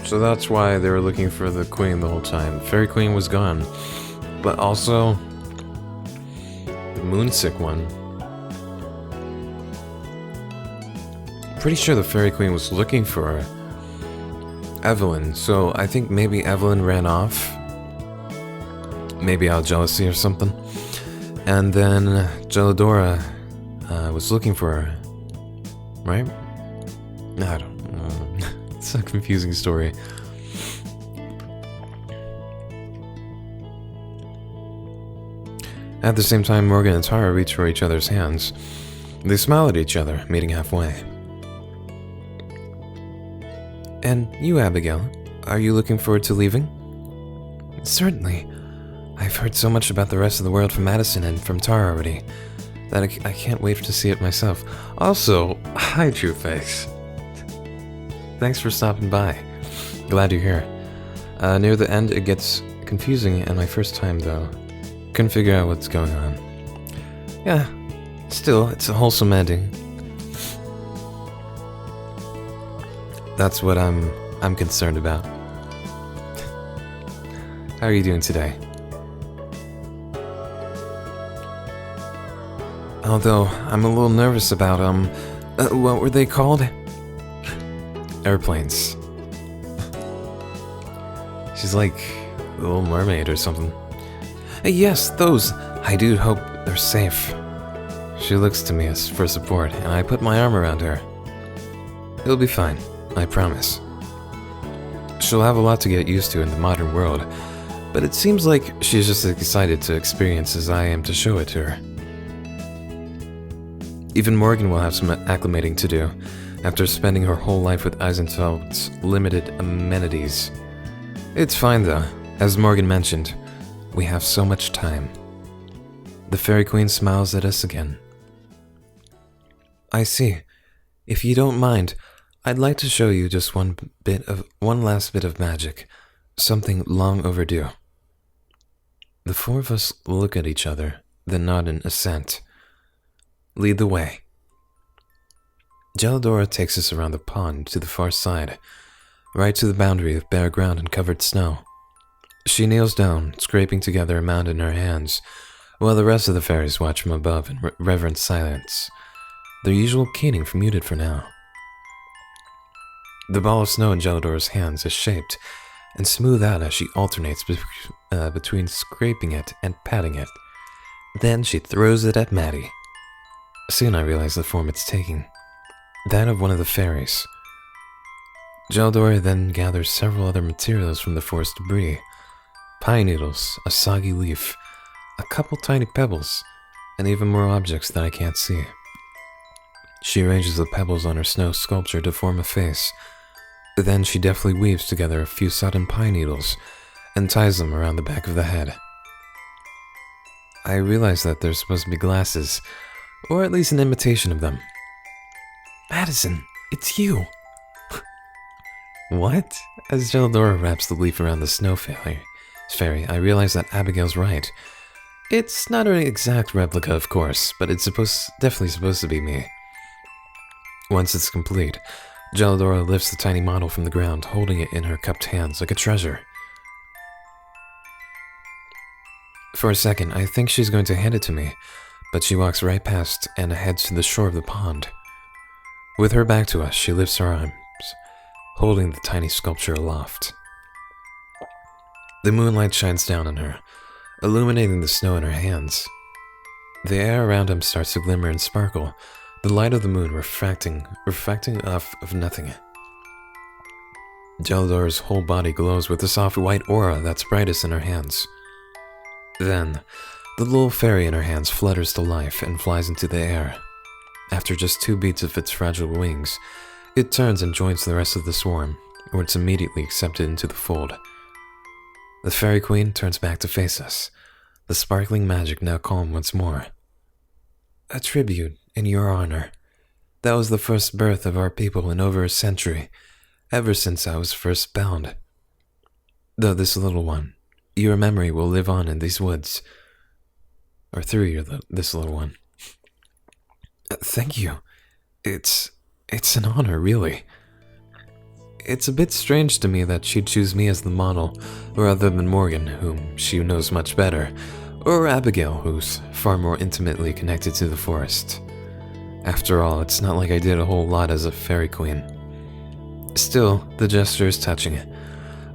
So that's why they were looking for the queen the whole time. Fairy Queen was gone. But also, the Moonsick one. Pretty sure the Fairy Queen was looking for Evelyn, so I think maybe Evelyn ran off. Maybe out of jealousy or something. And then Gelidora was looking for her. Right? I don't know. It's a confusing story. At the same time, Morgan and Tara reach for each other's hands. They smile at each other, meeting halfway. And you, Abigail, are you looking forward to leaving? Certainly. I've heard so much about the rest of the world from Madison and from Tara already, that I can't wait to see it myself. Also, hi, Trueface. Thanks for stopping by. Glad you're here. Near the end, it gets confusing, and my first time, though. Couldn't figure out what's going on. Yeah, still, it's a wholesome ending. That's what I'm concerned about. How are you doing today? Although, I'm a little nervous about, what were they called? Airplanes. She's like a little mermaid or something. Yes, those. I do hope they're safe. She looks to me as for support, and I put my arm around her. It'll be fine, I promise. She'll have a lot to get used to in the modern world, but it seems like she's just as excited to experience as I am to show it to her. Even Morgan will have some acclimating to do, after spending her whole life with Eysenfeld's limited amenities. It's fine though, as Morgan mentioned, we have so much time. The Fairy Queen smiles at us again. I see. If you don't mind, I'd like to show you just one last bit of magic, something long overdue. The four of us look at each other, then nod in assent. Lead the way. Gelidora takes us around the pond to the far side, right to the boundary of bare ground and covered snow. She kneels down, scraping together a mound in her hands, while the rest of the fairies watch from above in reverent silence, their usual keening muted for now. The ball of snow in Gelidora's hands is shaped and smooth out as she alternates between scraping it and patting it. Then she throws it at Maddie. Soon I realize the form it's taking, that of one of the fairies. Gelidora then gathers several other materials from the forest debris: pine needles, a soggy leaf, a couple tiny pebbles, and even more objects that I can't see. She arranges the pebbles on her snow sculpture to form a face. Then she deftly weaves together a few sodden pine needles and ties them around the back of the head. I realize that they're supposed to be glasses, or at least an imitation of them. Madison, it's you! What? As Gelidora wraps the leaf around the snow fairy, I realize that Abigail's right. It's not an exact replica, of course, but it's definitely supposed to be me. Once it's complete, Gelidora lifts the tiny model from the ground, holding it in her cupped hands like a treasure. For a second, I think she's going to hand it to me, but she walks right past and heads to the shore of the pond. With her back to us, she lifts her arms, holding the tiny sculpture aloft. The moonlight shines down on her, illuminating the snow in her hands. The air around him starts to glimmer and sparkle, the light of the moon refracting off of nothing. Gelidora's whole body glows with the soft white aura that's brightest in her hands. Then, the little fairy in her hands flutters to life and flies into the air. After just 2 beats of its fragile wings, it turns and joins the rest of the swarm, where it's immediately accepted into the fold. The Fairy Queen turns back to face us, the sparkling magic now calm once more. A tribute in your honor. That was the first birth of our people in over a century, ever since I was first bound. Though this little one, your memory will live on in these woods, or through this little one. Thank you. It's an honor, really. It's a bit strange to me that she'd choose me as the model, rather than Morgan, whom she knows much better, or Abigail, who's far more intimately connected to the forest. After all, it's not like I did a whole lot as a fairy queen. Still, the gesture is touching.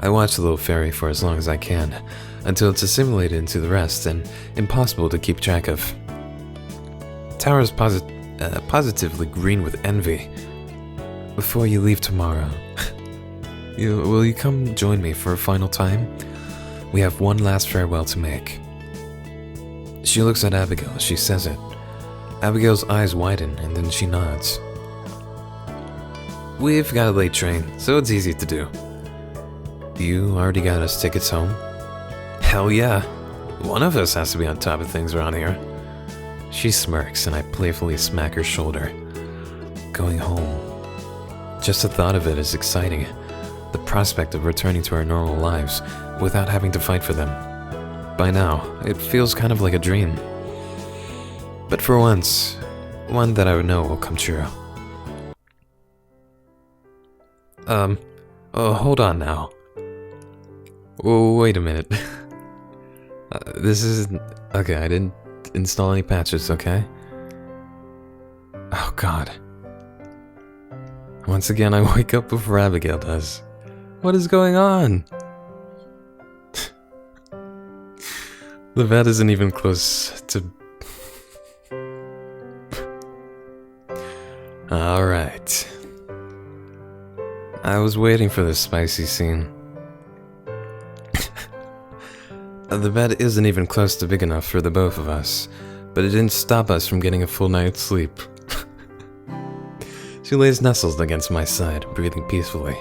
I watch the little fairy for as long as I can, until it's assimilated into the rest and impossible to keep track of. Tower's positively green with envy. Before you leave tomorrow, will you come join me for a final time? We have one last farewell to make. She looks at Abigail as she says it. Abigail's eyes widen and then she nods. We've got a late train, so it's easy to do. You already got us tickets home? Hell yeah. One of us has to be on top of things around here. She smirks and I playfully smack her shoulder. Going home. Just the thought of it is exciting. The prospect of returning to our normal lives without having to fight for them. By now, it feels kind of like a dream. But for once, one that I would know will come true. Hold on now. Wait a minute. This isn't... Okay, I didn't install any patches, okay? Oh god. Once again, I wake up before Abigail does. What is going on? The bed isn't even close to... Alright. I was waiting for this spicy scene. The bed isn't even close to big enough for the both of us, but it didn't stop us from getting a full night's sleep. She lays nestled against my side, breathing peacefully,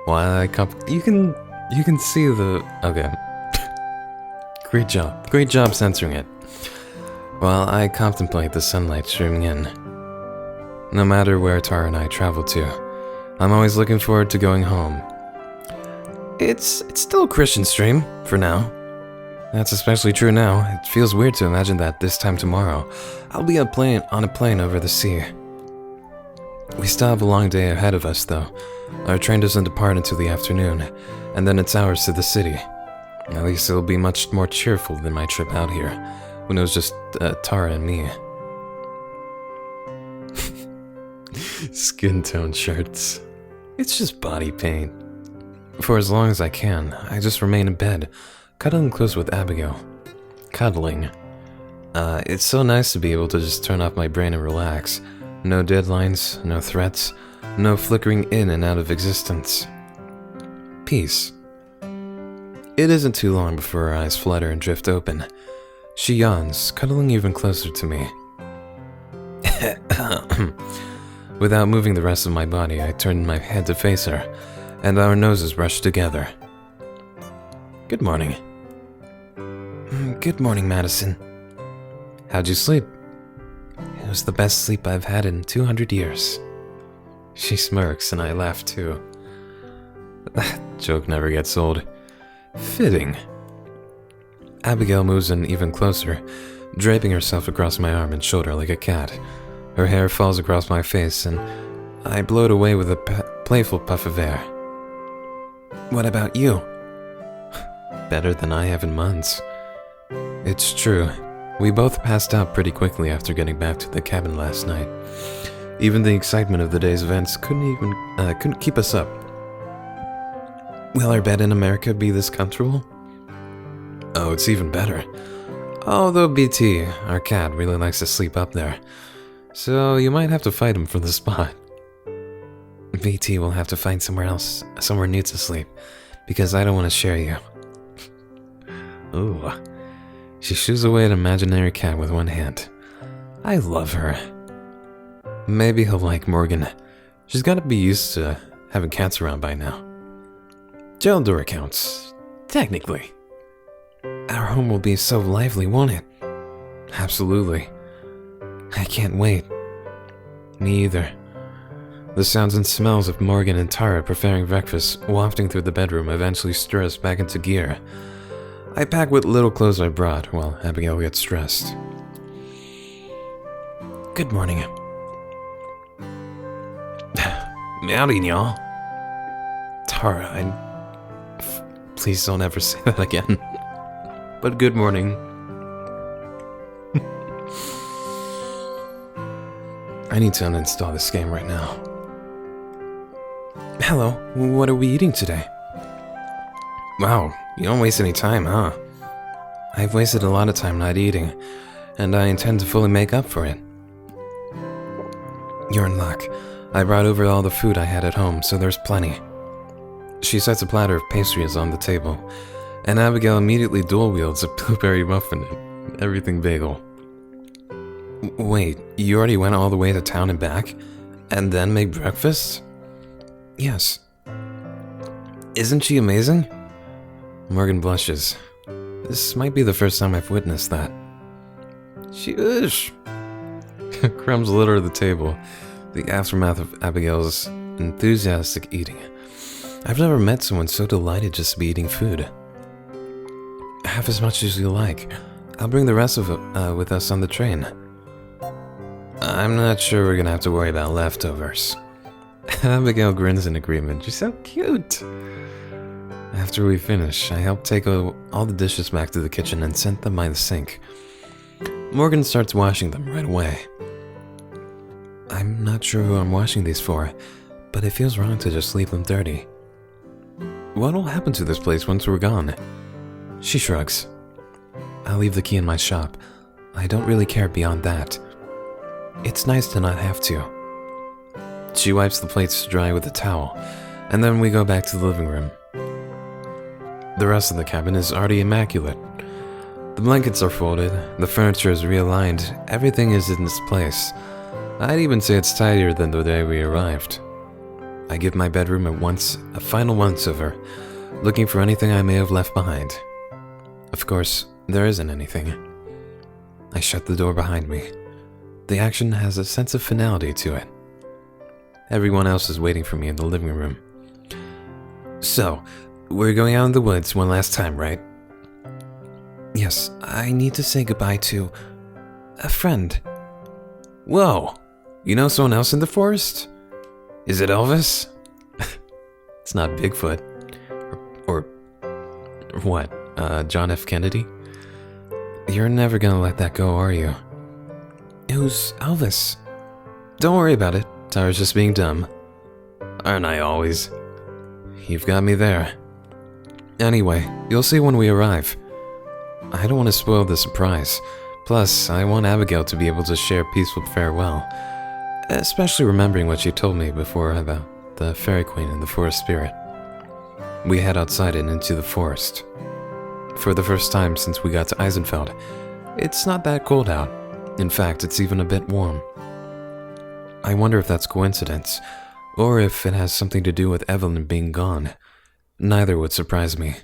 while I you can see the... Okay. Great job censoring it. While I contemplate the sunlight streaming in. No matter where Tara and I travel to, I'm always looking forward to going home. It's still a Christian stream, for now. That's especially true now. It feels weird to imagine that this time tomorrow, I'll be on a plane over the sea. We still have a long day ahead of us, though. Our train doesn't depart until the afternoon, and then it's hours to the city. At least it'll be much more cheerful than my trip out here, when it was just Tara and me. Skin tone shirts. It's just body paint. For as long as I can, I just remain in bed, cuddling close with Abigail. Cuddling. It's so nice to be able to just turn off my brain and relax. No deadlines, no threats, no flickering in and out of existence. Peace. It isn't too long before her eyes flutter and drift open. She yawns, cuddling even closer to me. Without moving the rest of my body, I turned my head to face her, and our noses brushed together. Good morning. Good morning, Madison. How'd you sleep? It was the best sleep I've had in 200 years. She smirks, and I laugh too. That joke never gets old. Fitting. Abigail moves in even closer, draping herself across my arm and shoulder like a cat. Her hair falls across my face, and I blow it away with a playful puff of air. What about you? Better than I have in months. It's true. We both passed out pretty quickly after getting back to the cabin last night. Even the excitement of the day's events couldn't keep us up. Will our bed in America be this comfortable? Oh, it's even better. Although BT, our cat, really likes to sleep up there. So you might have to fight him for the spot. BT will have to find somewhere new to sleep, because I don't want to share you. Ooh. She shoos away an imaginary cat with one hand. I love her. Maybe he'll like Morgan. She's got to be used to having cats around by now. Jail door counts. Technically. Our home will be so lively, won't it? Absolutely. I can't wait. Me either. The sounds and smells of Morgan and Tara preparing breakfast, wafting through the bedroom, eventually stir us back into gear. I pack what little clothes I brought while Abigail gets dressed. Good morning. Howdy, y'all. Tara, please don't ever say that again. But good morning. I need to uninstall this game right now. Hello, what are we eating today? Wow, you don't waste any time, huh? I've wasted a lot of time not eating, and I intend to fully make up for it. You're in luck. I brought over all the food I had at home, so there's plenty. She sets a platter of pastries on the table, and Abigail immediately dual wields a blueberry muffin and everything bagel. Wait, you already went all the way to town and back, and then made breakfast? Yes. Isn't she amazing? Morgan blushes. This might be the first time I've witnessed that. She is. Crumbs litter the table, the aftermath of Abigail's enthusiastic eating. I've never met someone so delighted just to be eating food. Have as much as you like. I'll bring the rest of it with us on the train. I'm not sure we're gonna have to worry about leftovers. Abigail grins in agreement. She's so cute. After we finish, I help take all the dishes back to the kitchen and set them by the sink. Morgan starts washing them right away. I'm not sure who I'm washing these for, but it feels wrong to just leave them dirty. What will happen to this place once we're gone? She shrugs. I'll leave the key in my shop. I don't really care beyond that. It's nice to not have to. She wipes the plates dry with a towel, and then we go back to the living room. The rest of the cabin is already immaculate. The blankets are folded, the furniture is realigned, everything is in its place. I'd even say it's tidier than the day we arrived. I give my bedroom a final once-over, looking for anything I may have left behind. Of course, there isn't anything. I shut the door behind me. The action has a sense of finality to it. Everyone else is waiting for me in the living room. So, we're going out in the woods one last time, right? Yes, I need to say goodbye to a friend. Whoa, you know someone else in the forest? Is it Elvis? It's not Bigfoot. Or what, John F. Kennedy? You're never gonna let that go, are you? Who's Elvis? Don't worry about it. Tara's just being dumb. Aren't I always? You've got me there. Anyway, you'll see when we arrive. I don't want to spoil the surprise. Plus, I want Abigail to be able to share a peaceful farewell. Especially remembering what she told me before about the Fairy Queen and the Forest Spirit. We head outside and into the forest. For the first time since we got to Eysenfield, it's not that cold out. In fact, it's even a bit warm. I wonder if that's coincidence, or if it has something to do with Evelyn being gone. Neither would surprise me.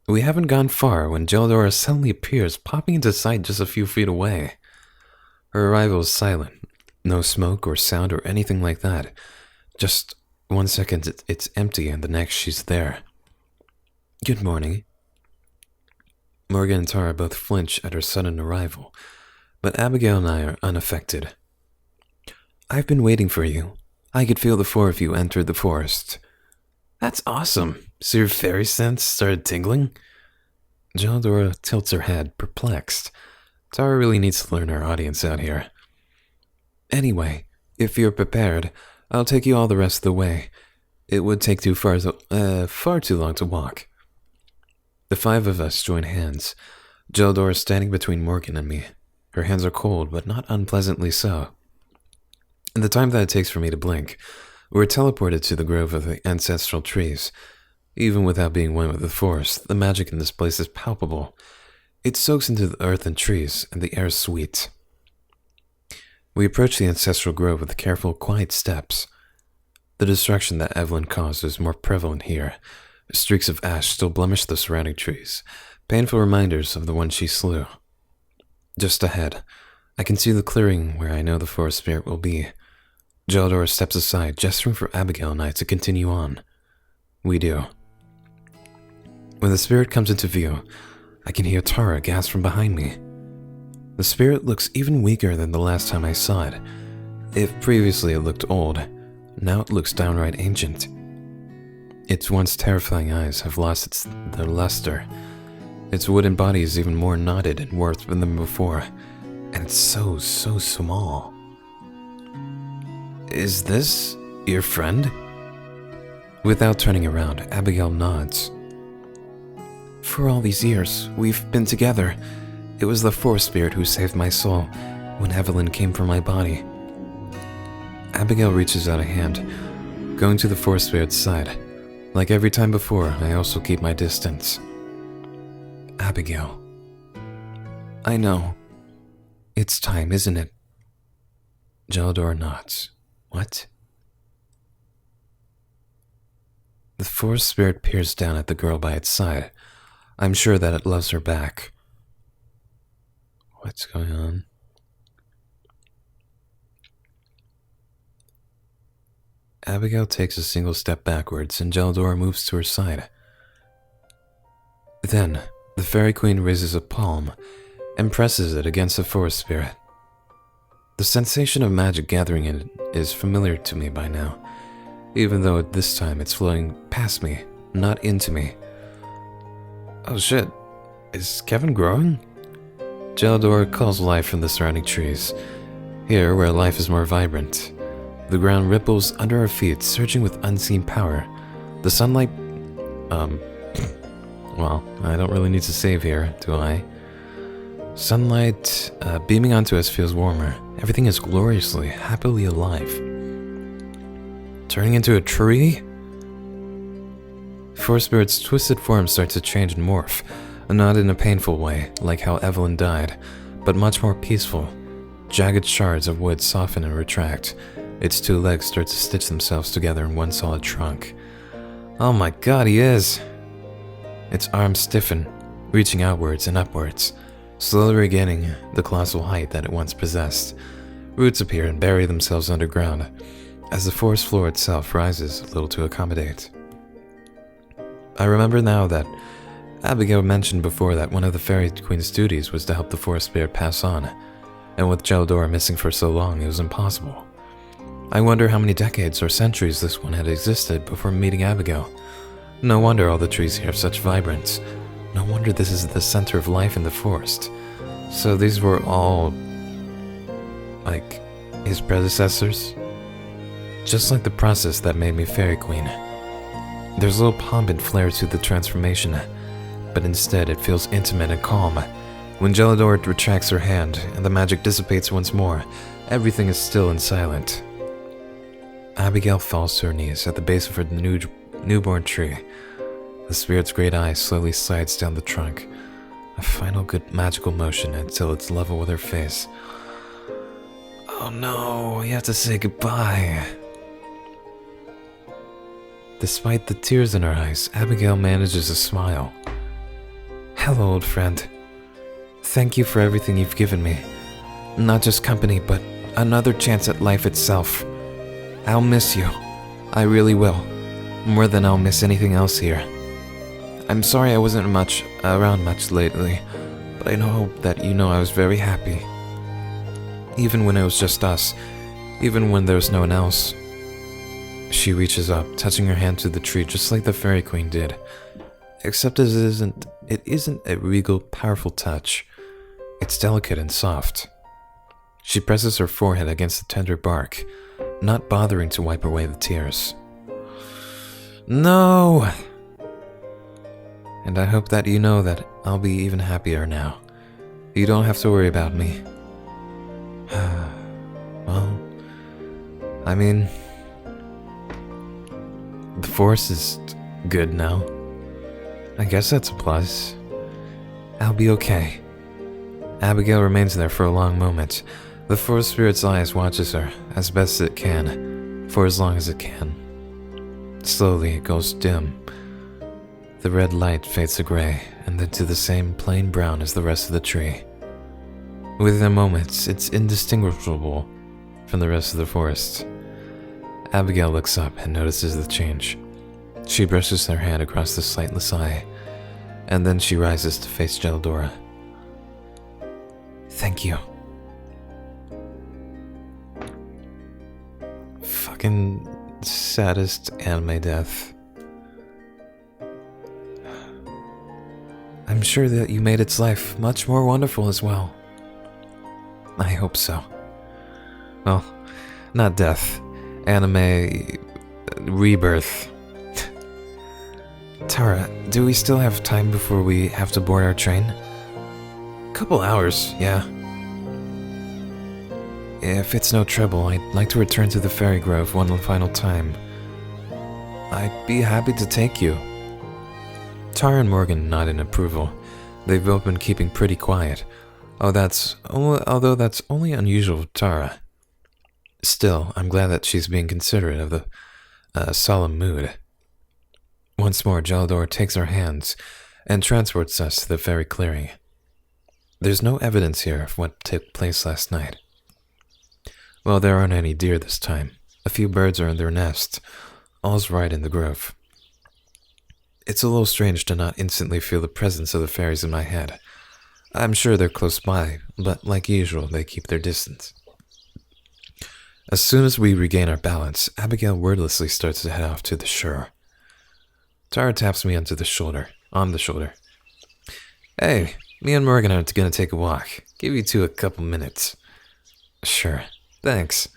We haven't gone far when Geldora suddenly appears, popping into sight just a few feet away. Her arrival is silent. No smoke or sound or anything like that. Just 1 second it's empty and the next she's there. Good morning. Morgan and Tara both flinch at her sudden arrival, but Abigail and I are unaffected. I've been waiting for you. I could feel the four of you entered the forest. That's awesome. So your fairy sense started tingling? Geldora tilts her head, perplexed. Tara really needs to learn her audience out here. Anyway, if you're prepared, I'll take you all the rest of the way. It would take far too long to walk. The five of us join hands. Geldora standing between Morgan and me. Her hands are cold, but not unpleasantly so. In the time that it takes for me to blink, we're teleported to the grove of the ancestral trees. Even without being one with the forest, the magic in this place is palpable. It soaks into the earth and trees, and the air is sweet. We approach the ancestral grove with careful, quiet steps. The destruction that Evelyn caused is more prevalent here. Streaks of ash still blemish the surrounding trees, painful reminders of the one she slew. Just ahead, I can see the clearing where I know the forest spirit will be. Geldora steps aside, gesturing for Abigail and I to continue on. We do. When the spirit comes into view, I can hear Tara gasp from behind me. The spirit looks even weaker than the last time I saw it. If previously it looked old, now it looks downright ancient. Its once terrifying eyes have lost their luster. Its wooden body is even more knotted and warped than before, and it's so small. Is this your friend? Without turning around, Abigail nods. For all these years, we've been together. It was the forest spirit who saved my soul when Evelyn came for my body. Abigail reaches out a hand, going to the forest spirit's side. Like every time before, I also keep my distance. Abigail. I know. It's time, isn't it? Geldora nods. What? The forest spirit peers down at the girl by its side. I'm sure that it loves her back. What's going on? Abigail takes a single step backwards and Geldora moves to her side. Then, the Fairy Queen raises a palm and presses it against the forest spirit. The sensation of magic gathering in it is familiar to me by now, even though at this time it's flowing past me, not into me. Oh shit, is Kevin growing? Geldora calls life from the surrounding trees. Here, where life is more vibrant, the ground ripples under our feet, surging with unseen power. The sunlight... well, I don't really need to save here, do I? Sunlight beaming onto us feels warmer. Everything is gloriously, happily alive. Turning into a tree? Forest Spirit's twisted form starts to change and morph, not in a painful way, like how Evelyn died, but much more peaceful. Jagged shards of wood soften and retract. Its two legs start to stitch themselves together in one solid trunk. Oh my god, he is! Its arms stiffen, reaching outwards and upwards, slowly regaining the colossal height that it once possessed. Roots appear and bury themselves underground. as the forest floor itself rises a little to accommodate. I remember now that Abigail mentioned before that one of the Fairy Queen's duties was to help the forest spirit pass on, and with Geldora missing for so long, it was impossible. I wonder how many decades or centuries this one had existed before meeting Abigail. No wonder all the trees here have such vibrance. No wonder this is the center of life in the forest. So these were all, like, his predecessors? Just like the process that made me Fairy Queen. There's a little pomp and flair to the transformation, but instead it feels intimate and calm. When Geldora retracts her hand and the magic dissipates once more, everything is still and silent. Abigail falls to her knees at the base of her newborn tree. The spirit's great eye slowly slides down the trunk, a final good magical motion until it's level with her face. Oh no, we have to say goodbye. Despite the tears in her eyes, Abigail manages a smile. Hello, old friend. Thank you for everything you've given me. Not just company, but another chance at life itself. I'll miss you. I really will. More than I'll miss anything else here. I'm sorry I wasn't around much lately, but I hope that you know I was very happy. Even when it was just us, even when there was no one else. She reaches up, touching her hand to the tree just like the Fairy Queen did. Except it isn't a regal, powerful touch. It's delicate and soft. She presses her forehead against the tender bark, not bothering to wipe away the tears. No! And I hope that you know that I'll be even happier now. You don't have to worry about me. Well, I mean, the forest is good now. I guess that's a plus. I'll be okay. Abigail remains there for a long moment. The forest spirit's eyes watches her, as best it can, for as long as it can. Slowly it goes dim. The red light fades to gray, and then to the same plain brown as the rest of the tree. Within moments, it's indistinguishable from the rest of the forest. Abigail looks up and notices the change. She brushes her hand across the sightless eye, and then she rises to face Geldora. Thank you. Fucking saddest anime death. I'm sure that you made its life much more wonderful as well. I hope so. Well, not death. Anime rebirth. Tara, do we still have time before we have to board our train? Couple hours, yeah. If it's no trouble, I'd like to return to the Fairy Grove one final time. I'd be happy to take you. Tara and Morgan nod in approval. They've both been keeping pretty quiet. Although that's only unusual with Tara. Still, I'm glad that she's being considerate of the solemn mood. Once more, Geldora takes our hands and transports us to the fairy clearing. There's no evidence here of what took place last night. Well, there aren't any deer this time. A few birds are in their nest. All's right in the grove. It's a little strange to not instantly feel the presence of the fairies in my head. I'm sure they're close by, but like usual, they keep their distance. As soon as we regain our balance, Abigail wordlessly starts to head off to the shore. Tara taps me on the shoulder. Hey, me and Morgan are gonna take a walk. Give you two a couple minutes. Sure, thanks.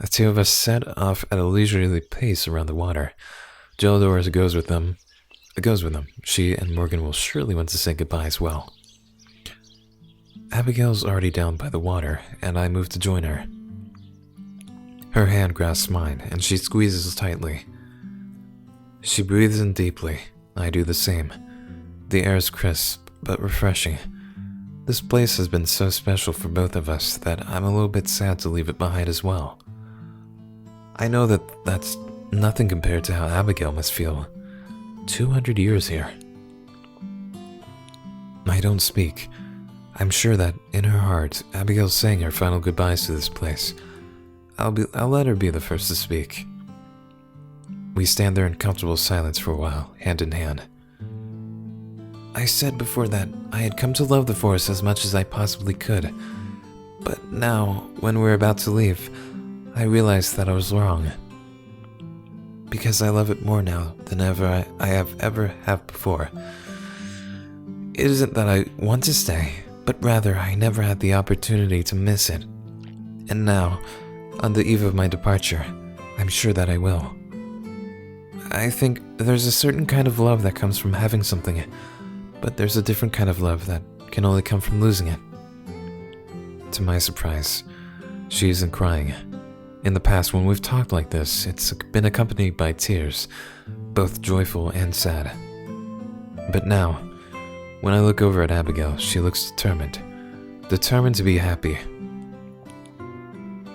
The two of us set off at a leisurely pace around the water. Geldora goes with them. She and Morgan will surely want to say goodbye as well. Abigail's already down by the water, and I move to join her. Her hand grasps mine, and she squeezes tightly. She breathes in deeply. I do the same. The air is crisp, but refreshing. This place has been so special for both of us that I'm a little bit sad to leave it behind as well. I know that that's nothing compared to how Abigail must feel. 200 years here. I don't speak. I'm sure that, in her heart, Abigail's saying her final goodbyes to this place. I'll let her be the first to speak. We stand there in comfortable silence for a while, hand in hand. I said before that I had come to love the forest as much as I possibly could. But now, when we're about to leave, I realized that I was wrong. Because I love it more now than ever I have ever have before. It isn't that I want to stay, but rather I never had the opportunity to miss it. And now, on the eve of my departure, I'm sure that I will. I think there's a certain kind of love that comes from having something, but there's a different kind of love that can only come from losing it. To my surprise, she isn't crying. In the past, when we've talked like this, it's been accompanied by tears, both joyful and sad. But now, when I look over at Abigail, she looks determined. Determined to be happy.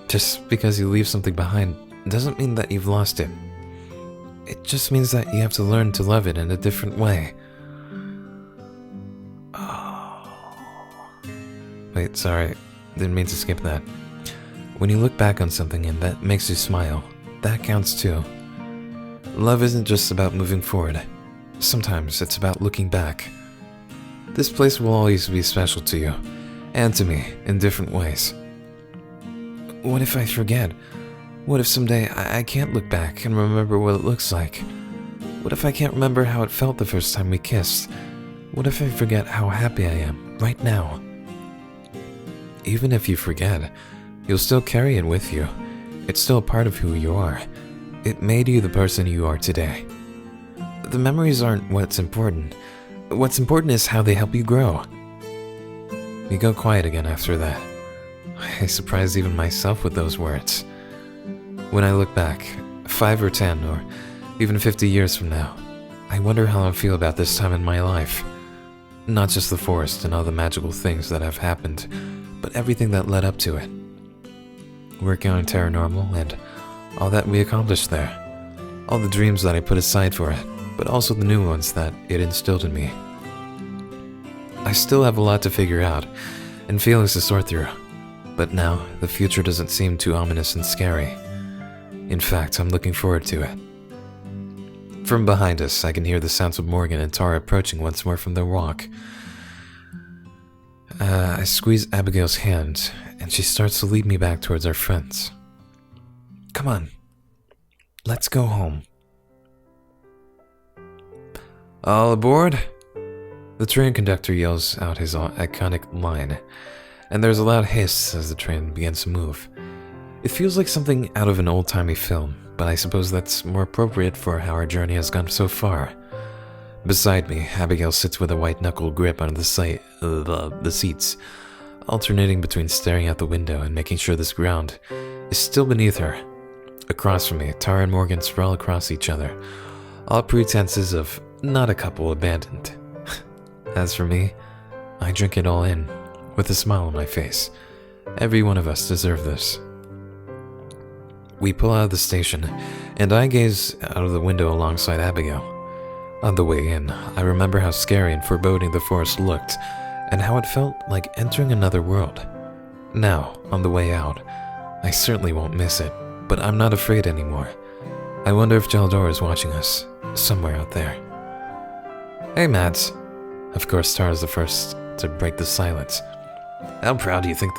Just because you leave something behind doesn't mean that you've lost it. It just means that you have to learn to love it in a different way. Oh. Wait, sorry. Didn't mean to skip that. When you look back on something and that makes you smile, that counts too. Love isn't just about moving forward. Sometimes it's about looking back. This place will always be special to you, and to me, in different ways. What if I forget? What if someday I can't look back and remember what it looks like? What if I can't remember how it felt the first time we kissed? What if I forget how happy I am, right now? Even if you forget, you'll still carry it with you. It's still a part of who you are. It made you the person you are today. The memories aren't what's important. What's important is how they help you grow. You go quiet again after that. I surprised even myself with those words. When I look back, 5 or 10 or even 50 years from now, I wonder how I'll feel about this time in my life. Not just the forest and all the magical things that have happened, but everything that led up to it. Working on paranormal and all that we accomplished there. All the dreams that I put aside for it, but also the new ones that it instilled in me. I still have a lot to figure out and feelings to sort through, but now the future doesn't seem too ominous and scary. In fact, I'm looking forward to it. From behind us, I can hear the sounds of Morgan and Tara approaching once more from their walk. I squeeze Abigail's hand, and she starts to lead me back towards our friends. Come on, let's go home. All aboard? The train conductor yells out his iconic line, and there's a loud hiss as the train begins to move. It feels like something out of an old-timey film, but I suppose that's more appropriate for how our journey has gone so far. Beside me, Abigail sits with a white-knuckle grip on the seats, alternating between staring out the window and making sure this ground is still beneath her. Across from me, Tara and Morgan sprawl across each other, all pretenses of not a couple abandoned. As for me, I drink it all in, with a smile on my face. Every one of us deserve this. We pull out of the station, and I gaze out of the window alongside Abigail. On the way in, I remember how scary and foreboding the forest looked, and how it felt like entering another world. Now, on the way out, I certainly won't miss it, but I'm not afraid anymore. I wonder if Jaldor is watching us, somewhere out there. Hey, Mads. Of course, Tara's the first to break the silence. How proud do you think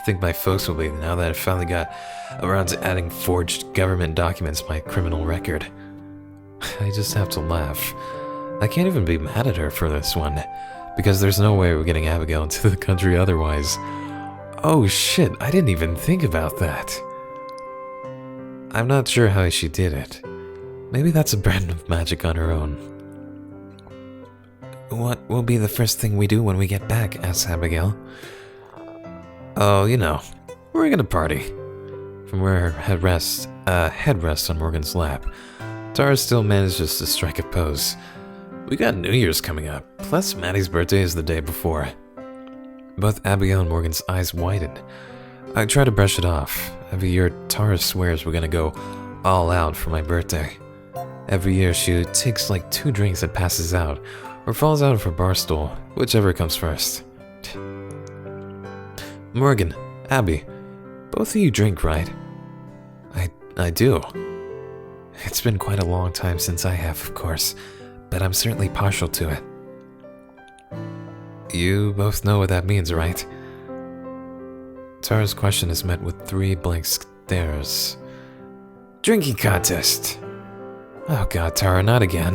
think my folks will be now that I finally got around to adding forged government documents to my criminal record? I just have to laugh. I can't even be mad at her for this one, because there's no way we're getting Abigail into the country otherwise. Oh shit, I didn't even think about that. I'm not sure how she did it. Maybe that's a brand of magic on her own. What will be the first thing we do when we get back? Asks Abigail. Oh, you know, we're gonna party. From where her head rests on Morgan's lap, Tara still manages to strike a pose. We got New Year's coming up, plus Maddie's birthday is the day before. Both Abigail and Morgan's eyes widen. I try to brush it off. Every year, Tara swears we're gonna go all out for my birthday. Every year, she takes like 2 drinks and passes out, or falls out of her bar stool, whichever comes first. Morgan, Abby, both of you drink, right? I do. It's been quite a long time since I have, of course, but I'm certainly partial to it. You both know what that means, right? Tara's question is met with 3 blank stares. Drinking contest! Oh god, Tara, not again.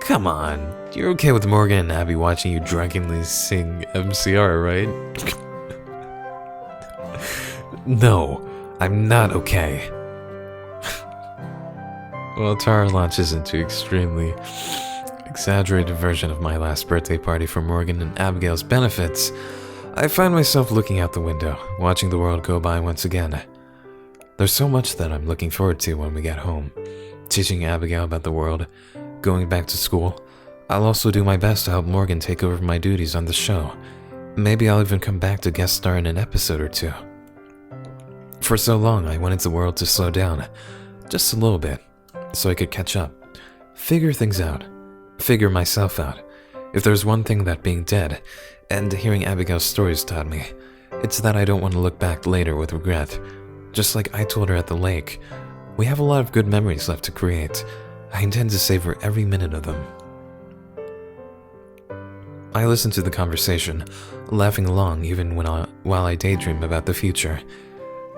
Come on, you're okay with Morgan and Abby watching you drunkenly sing MCR, right? No, I'm not okay. Well, Tara launches into extremely exaggerated version of my last birthday party for Morgan and Abigail's benefits. I find myself looking out the window, watching the world go by once again. There's so much that I'm looking forward to when we get home. Teaching Abigail about the world, going back to school. I'll also do my best to help Morgan take over my duties on the show. Maybe I'll even come back to guest star in an episode or 2. For so long, I wanted the world to slow down, just a little bit, so I could catch up, figure things out, figure myself out. If there's one thing that being dead and hearing Abigail's stories taught me, it's that I don't want to look back later with regret. Just like I told her at the lake, we have a lot of good memories left to create. I intend to savor every minute of them. I listen to the conversation, laughing along even while I daydream about the future.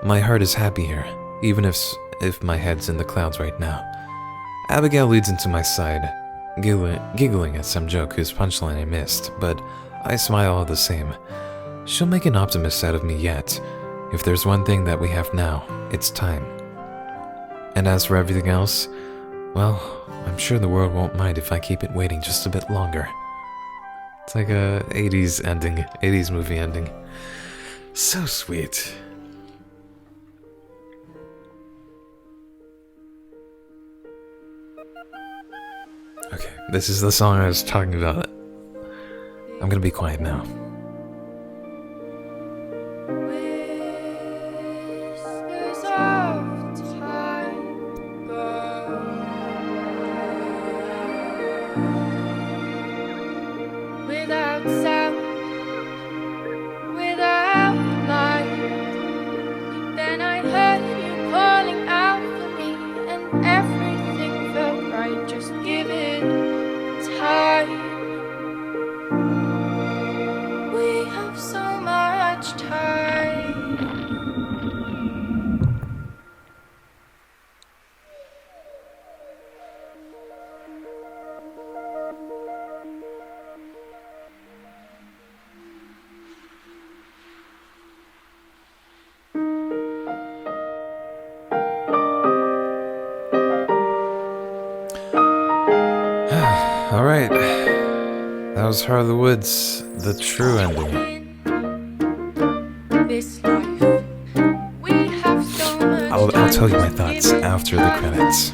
My heart is happy here, even if my head's in the clouds right now. Abigail leads into my side, giggling at some joke whose punchline I missed, but I smile all the same. She'll make an optimist out of me yet. If there's one thing that we have now, it's time. And as for everything else, well, I'm sure the world won't mind if I keep it waiting just a bit longer. It's like a 80s movie ending. So sweet. Okay, this is the song I was talking about. I'm gonna be quiet now. Alright, that was Heart of the Woods, the true ending. I'll tell you my thoughts after the credits.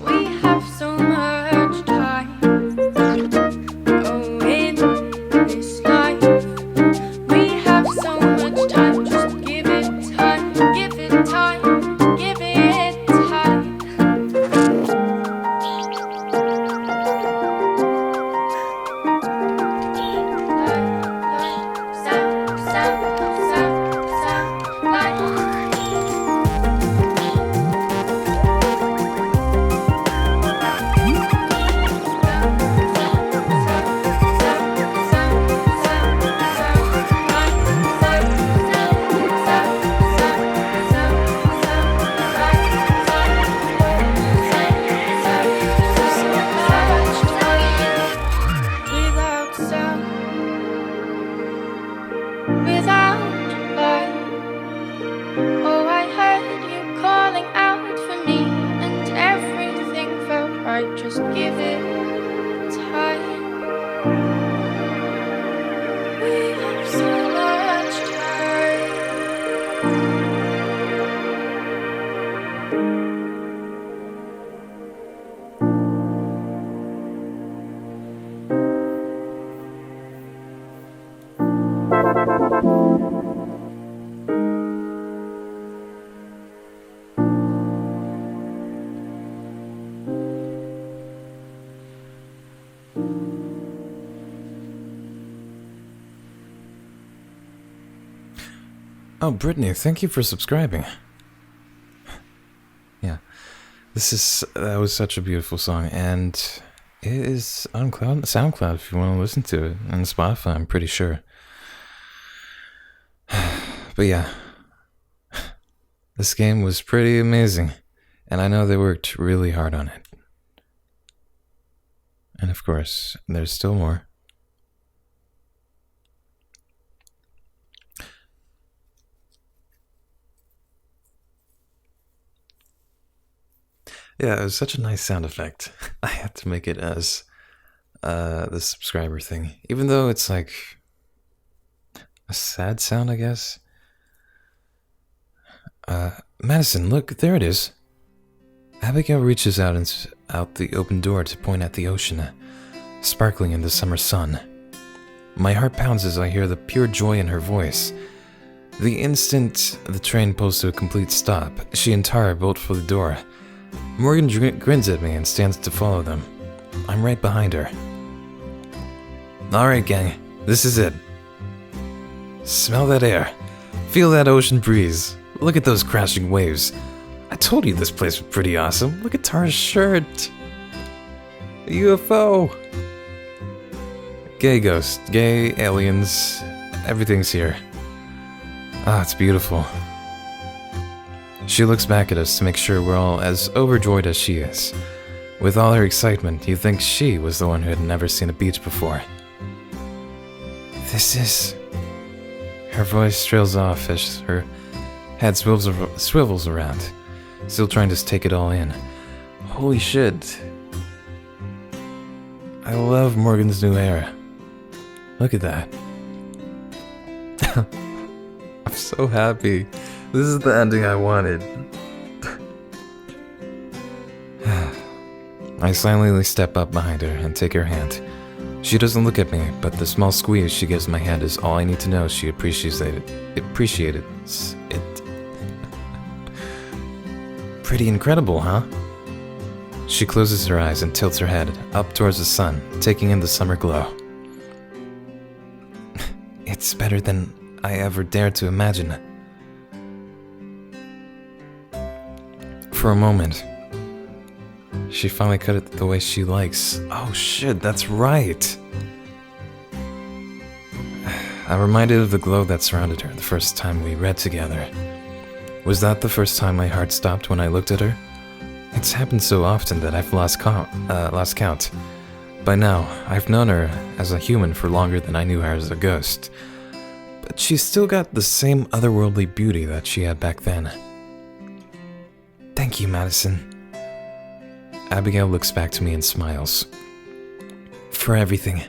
We have so much time. Oh, in this life, we have so much time. Just give it time, give it time, give it time. Just give it time. We have so much time. Oh, Brittany, thank you for subscribing. That was such a beautiful song, and it is on SoundCloud if you want to listen to it, and Spotify, I'm pretty sure. But yeah, this game was pretty amazing, and I know they worked really hard on it. And of course, there's still more. Yeah, it was such a nice sound effect. I had to make it as the subscriber thing, even though it's like a sad sound, I guess. Madison, look, there it is. Abigail reaches out the open door to point at the ocean, sparkling in the summer sun. My heart pounds as I hear the pure joy in her voice. The instant the train pulls to a complete stop, she and Tara bolt for the door. Morgan grins at me and stands to follow them. I'm right behind her. Alright, gang, this is it. Smell that air. Feel that ocean breeze. Look at those crashing waves. I told you this place was pretty awesome. Look at Tara's shirt. A UFO. Gay ghosts, gay aliens, everything's here. Ah, it's beautiful. She looks back at us to make sure we're all as overjoyed as she is. With all her excitement, you'd think she was the one who had never seen a beach before. This is... Her voice trails off as her head swivels around, still trying to take it all in. Holy shit. I love Morgan's new hair. Look at that. I'm so happy. This is the ending I wanted. I silently step up behind her and take her hand. She doesn't look at me, but the small squeeze she gives my hand is all I need to know she appreciates it. Pretty incredible, huh? She closes her eyes and tilts her head up towards the sun, taking in the summer glow. It's better than I ever dared to imagine. For a moment, she finally cut it the way she likes. Oh shit, that's right! I'm reminded of the glow that surrounded her the first time we read together. Was that the first time my heart stopped when I looked at her? It's happened so often that I've lost count. By now, I've known her as a human for longer than I knew her as a ghost. But she's still got the same otherworldly beauty that she had back then. Thank you, Madison. Abigail looks back to me and smiles. For everything.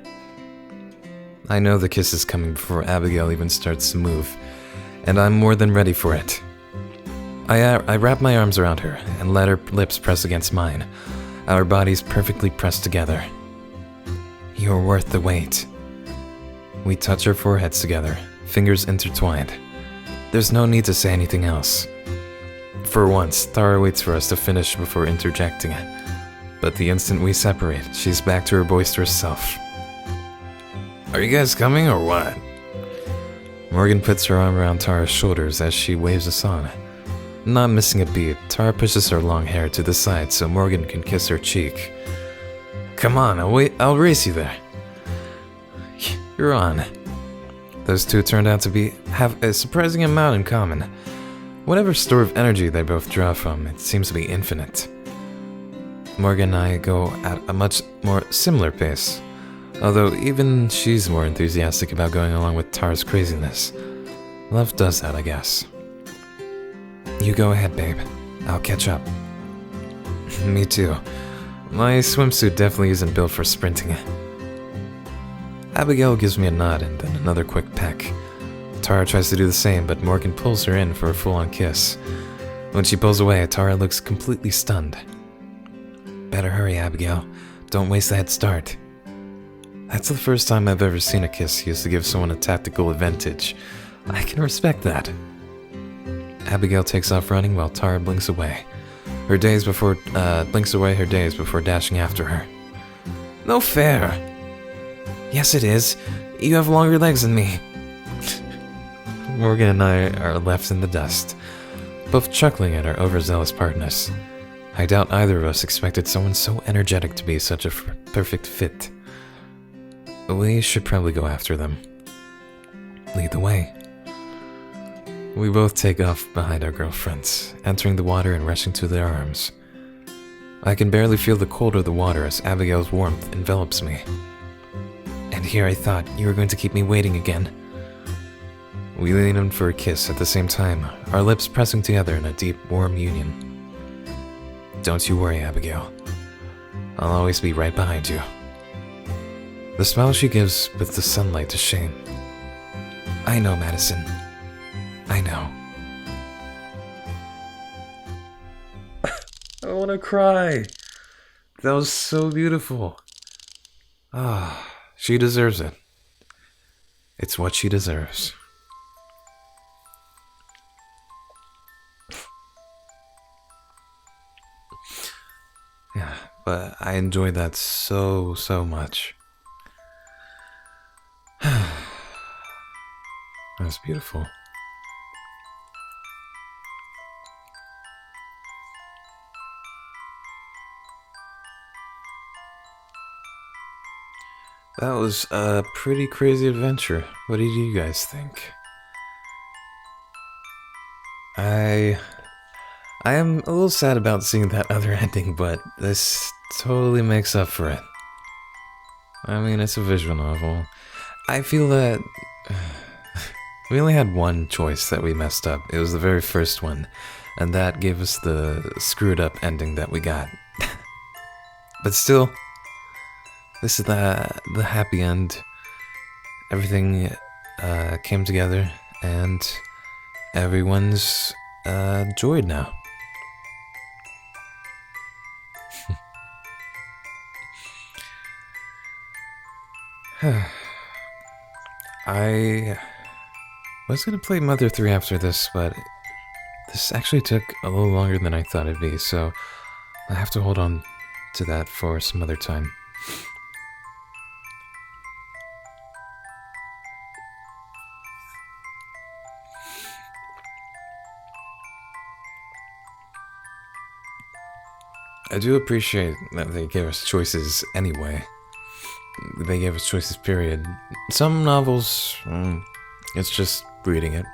I know the kiss is coming before Abigail even starts to move, and I'm more than ready for it. I wrap my arms around her and let her lips press against mine, our bodies perfectly pressed together. You're worth the wait. We touch our foreheads together, fingers intertwined. There's no need to say anything else. For once, Tara waits for us to finish before interjecting. But the instant we separate, she's back to her boisterous self. Are you guys coming or what? Morgan puts her arm around Tara's shoulders as she waves us on. Not missing a beat, Tara pushes her long hair to the side so Morgan can kiss her cheek. Come on, I'll race you there. You're on. Those two turned out to have a surprising amount in common. Whatever store of energy they both draw from, it seems to be infinite. Morgan and I go at a much more similar pace, although even she's more enthusiastic about going along with Tara's craziness. Love does that, I guess. You go ahead, babe. I'll catch up. Me too. My swimsuit definitely isn't built for sprinting. Abigail gives me a nod and then another quick peck. Tara tries to do the same, but Morgan pulls her in for a full-on kiss. When she pulls away, Tara looks completely stunned. Better hurry, Abigail. Don't waste the head start. That's the first time I've ever seen a kiss used to give someone a tactical advantage. I can respect that. Abigail takes off running while Tara blinks away her days before dashing after her. No fair. Yes, it is. You have longer legs than me. Morgan and I are left in the dust, both chuckling at our overzealous partners. I doubt either of us expected someone so energetic to be such a perfect fit. We should probably go after them. Lead the way. We both take off behind our girlfriends, entering the water and rushing to their arms. I can barely feel the cold of the water as Abigail's warmth envelops me. And here I thought you were going to keep me waiting again. We lean in for a kiss at the same time, our lips pressing together in a deep, warm union. Don't you worry, Abigail. I'll always be right behind you. The smile she gives puts the sunlight to shame. I know, Madison. I know. I want to cry. That was so beautiful. Ah, she deserves it. It's what she deserves. Yeah, but I enjoyed that so much. That was beautiful. That was a pretty crazy adventure. What did you guys think? I am a little sad about seeing that other ending, but this totally makes up for it. I mean, it's a visual novel. I feel that we only had one choice that we messed up. It was the very first one, and that gave us the screwed up ending that we got. But still, this is the happy end. Everything came together, and everyone's enjoyed now. I was gonna play Mother 3 after this, but this actually took a little longer than I thought it'd be, so I have to hold on to that for some other time. I do appreciate that they gave us choices anyway. They gave us choices, period. Some novels, it's just reading it.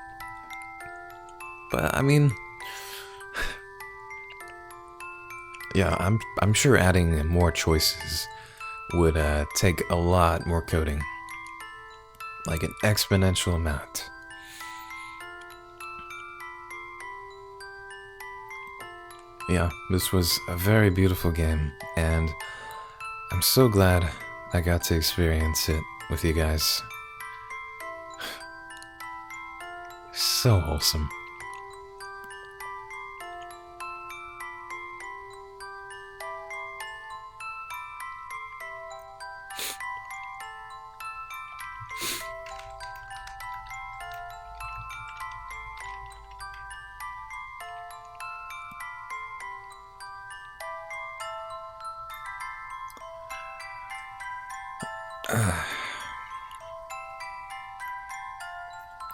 But, I mean... yeah, I'm sure adding more choices would take a lot more coding. Like an exponential amount. Yeah, this was a very beautiful game, and I'm so glad I got to experience it with you guys. So wholesome.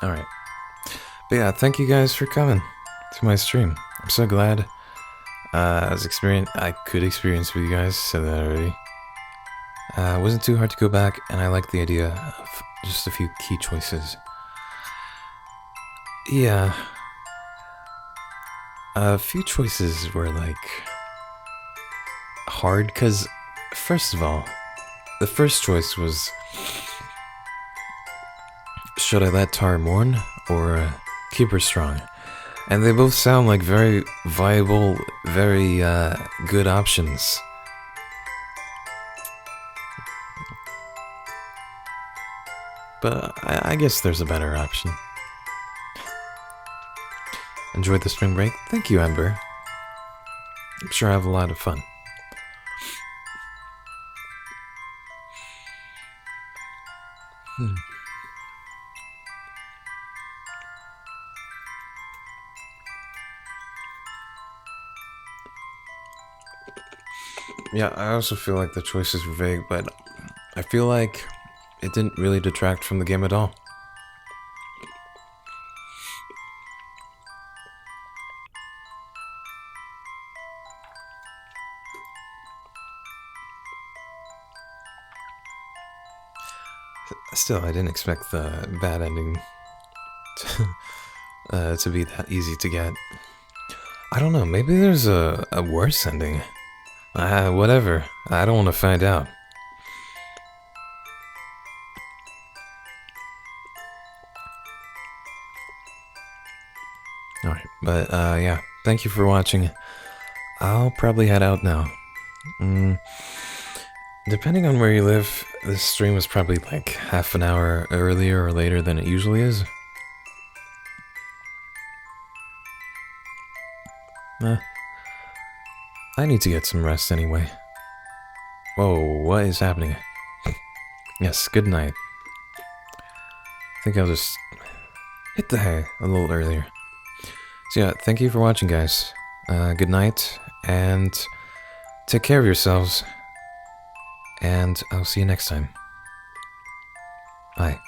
Alright. But yeah, thank you guys for coming to my stream. I'm so glad I could experience with you guys, said that already. It wasn't too hard to go back, and I like the idea of just a few key choices. Yeah. A few choices were like hard, because first of all, the first choice was, should I let Tara mourn or keep her strong? And they both sound like very viable, very good options. But I guess there's a better option. Enjoyed the spring break? Thank you, Ember. I'm sure I have a lot of fun. Yeah, I also feel like the choices were vague, but I feel like it didn't really detract from the game at all. Still, I didn't expect the bad ending to be that easy to get. I don't know, maybe there's a worse ending. Whatever. I don't want to find out. Alright, but yeah, thank you for watching. I'll probably head out now. Depending on where you live, this stream was probably like half an hour earlier or later than it usually is. I need to get some rest anyway. Whoa, what is happening? Yes, good night. I think I'll just hit the hay a little earlier. So yeah, thank you for watching, guys. Good night, and take care of yourselves. And I'll see you next time. Bye.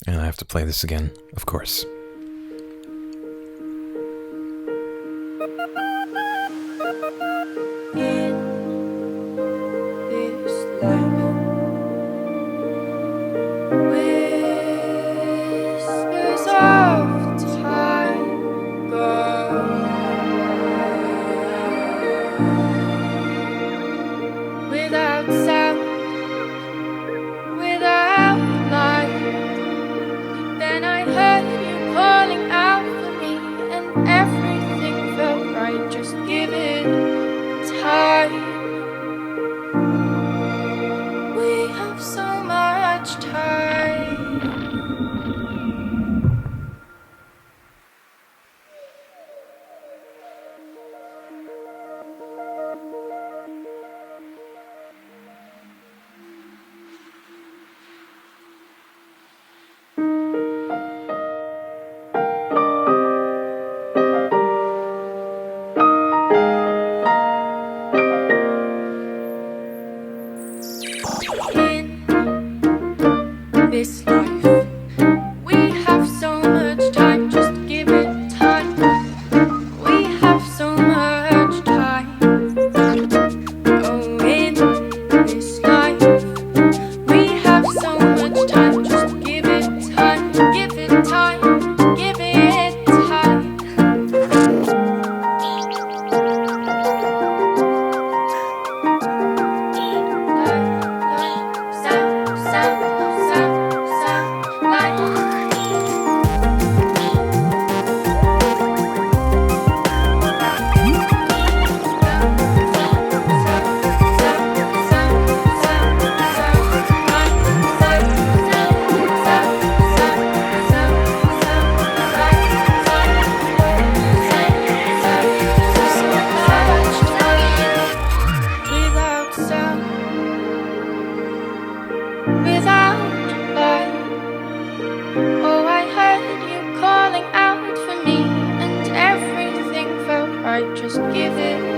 And I have to play this again, of course. In this life, whispers of time go without sound, without light. Then I heard you calling out for me, and everything felt right. Just give it time. We have so much time. In this life, we have so much time. Just give it time. We have so much time. Oh, in this life, we have so much time. Just give it time. Give it time. Give it time. Without sound, without light. Oh, I heard you calling out for me, and everything felt right. Just give it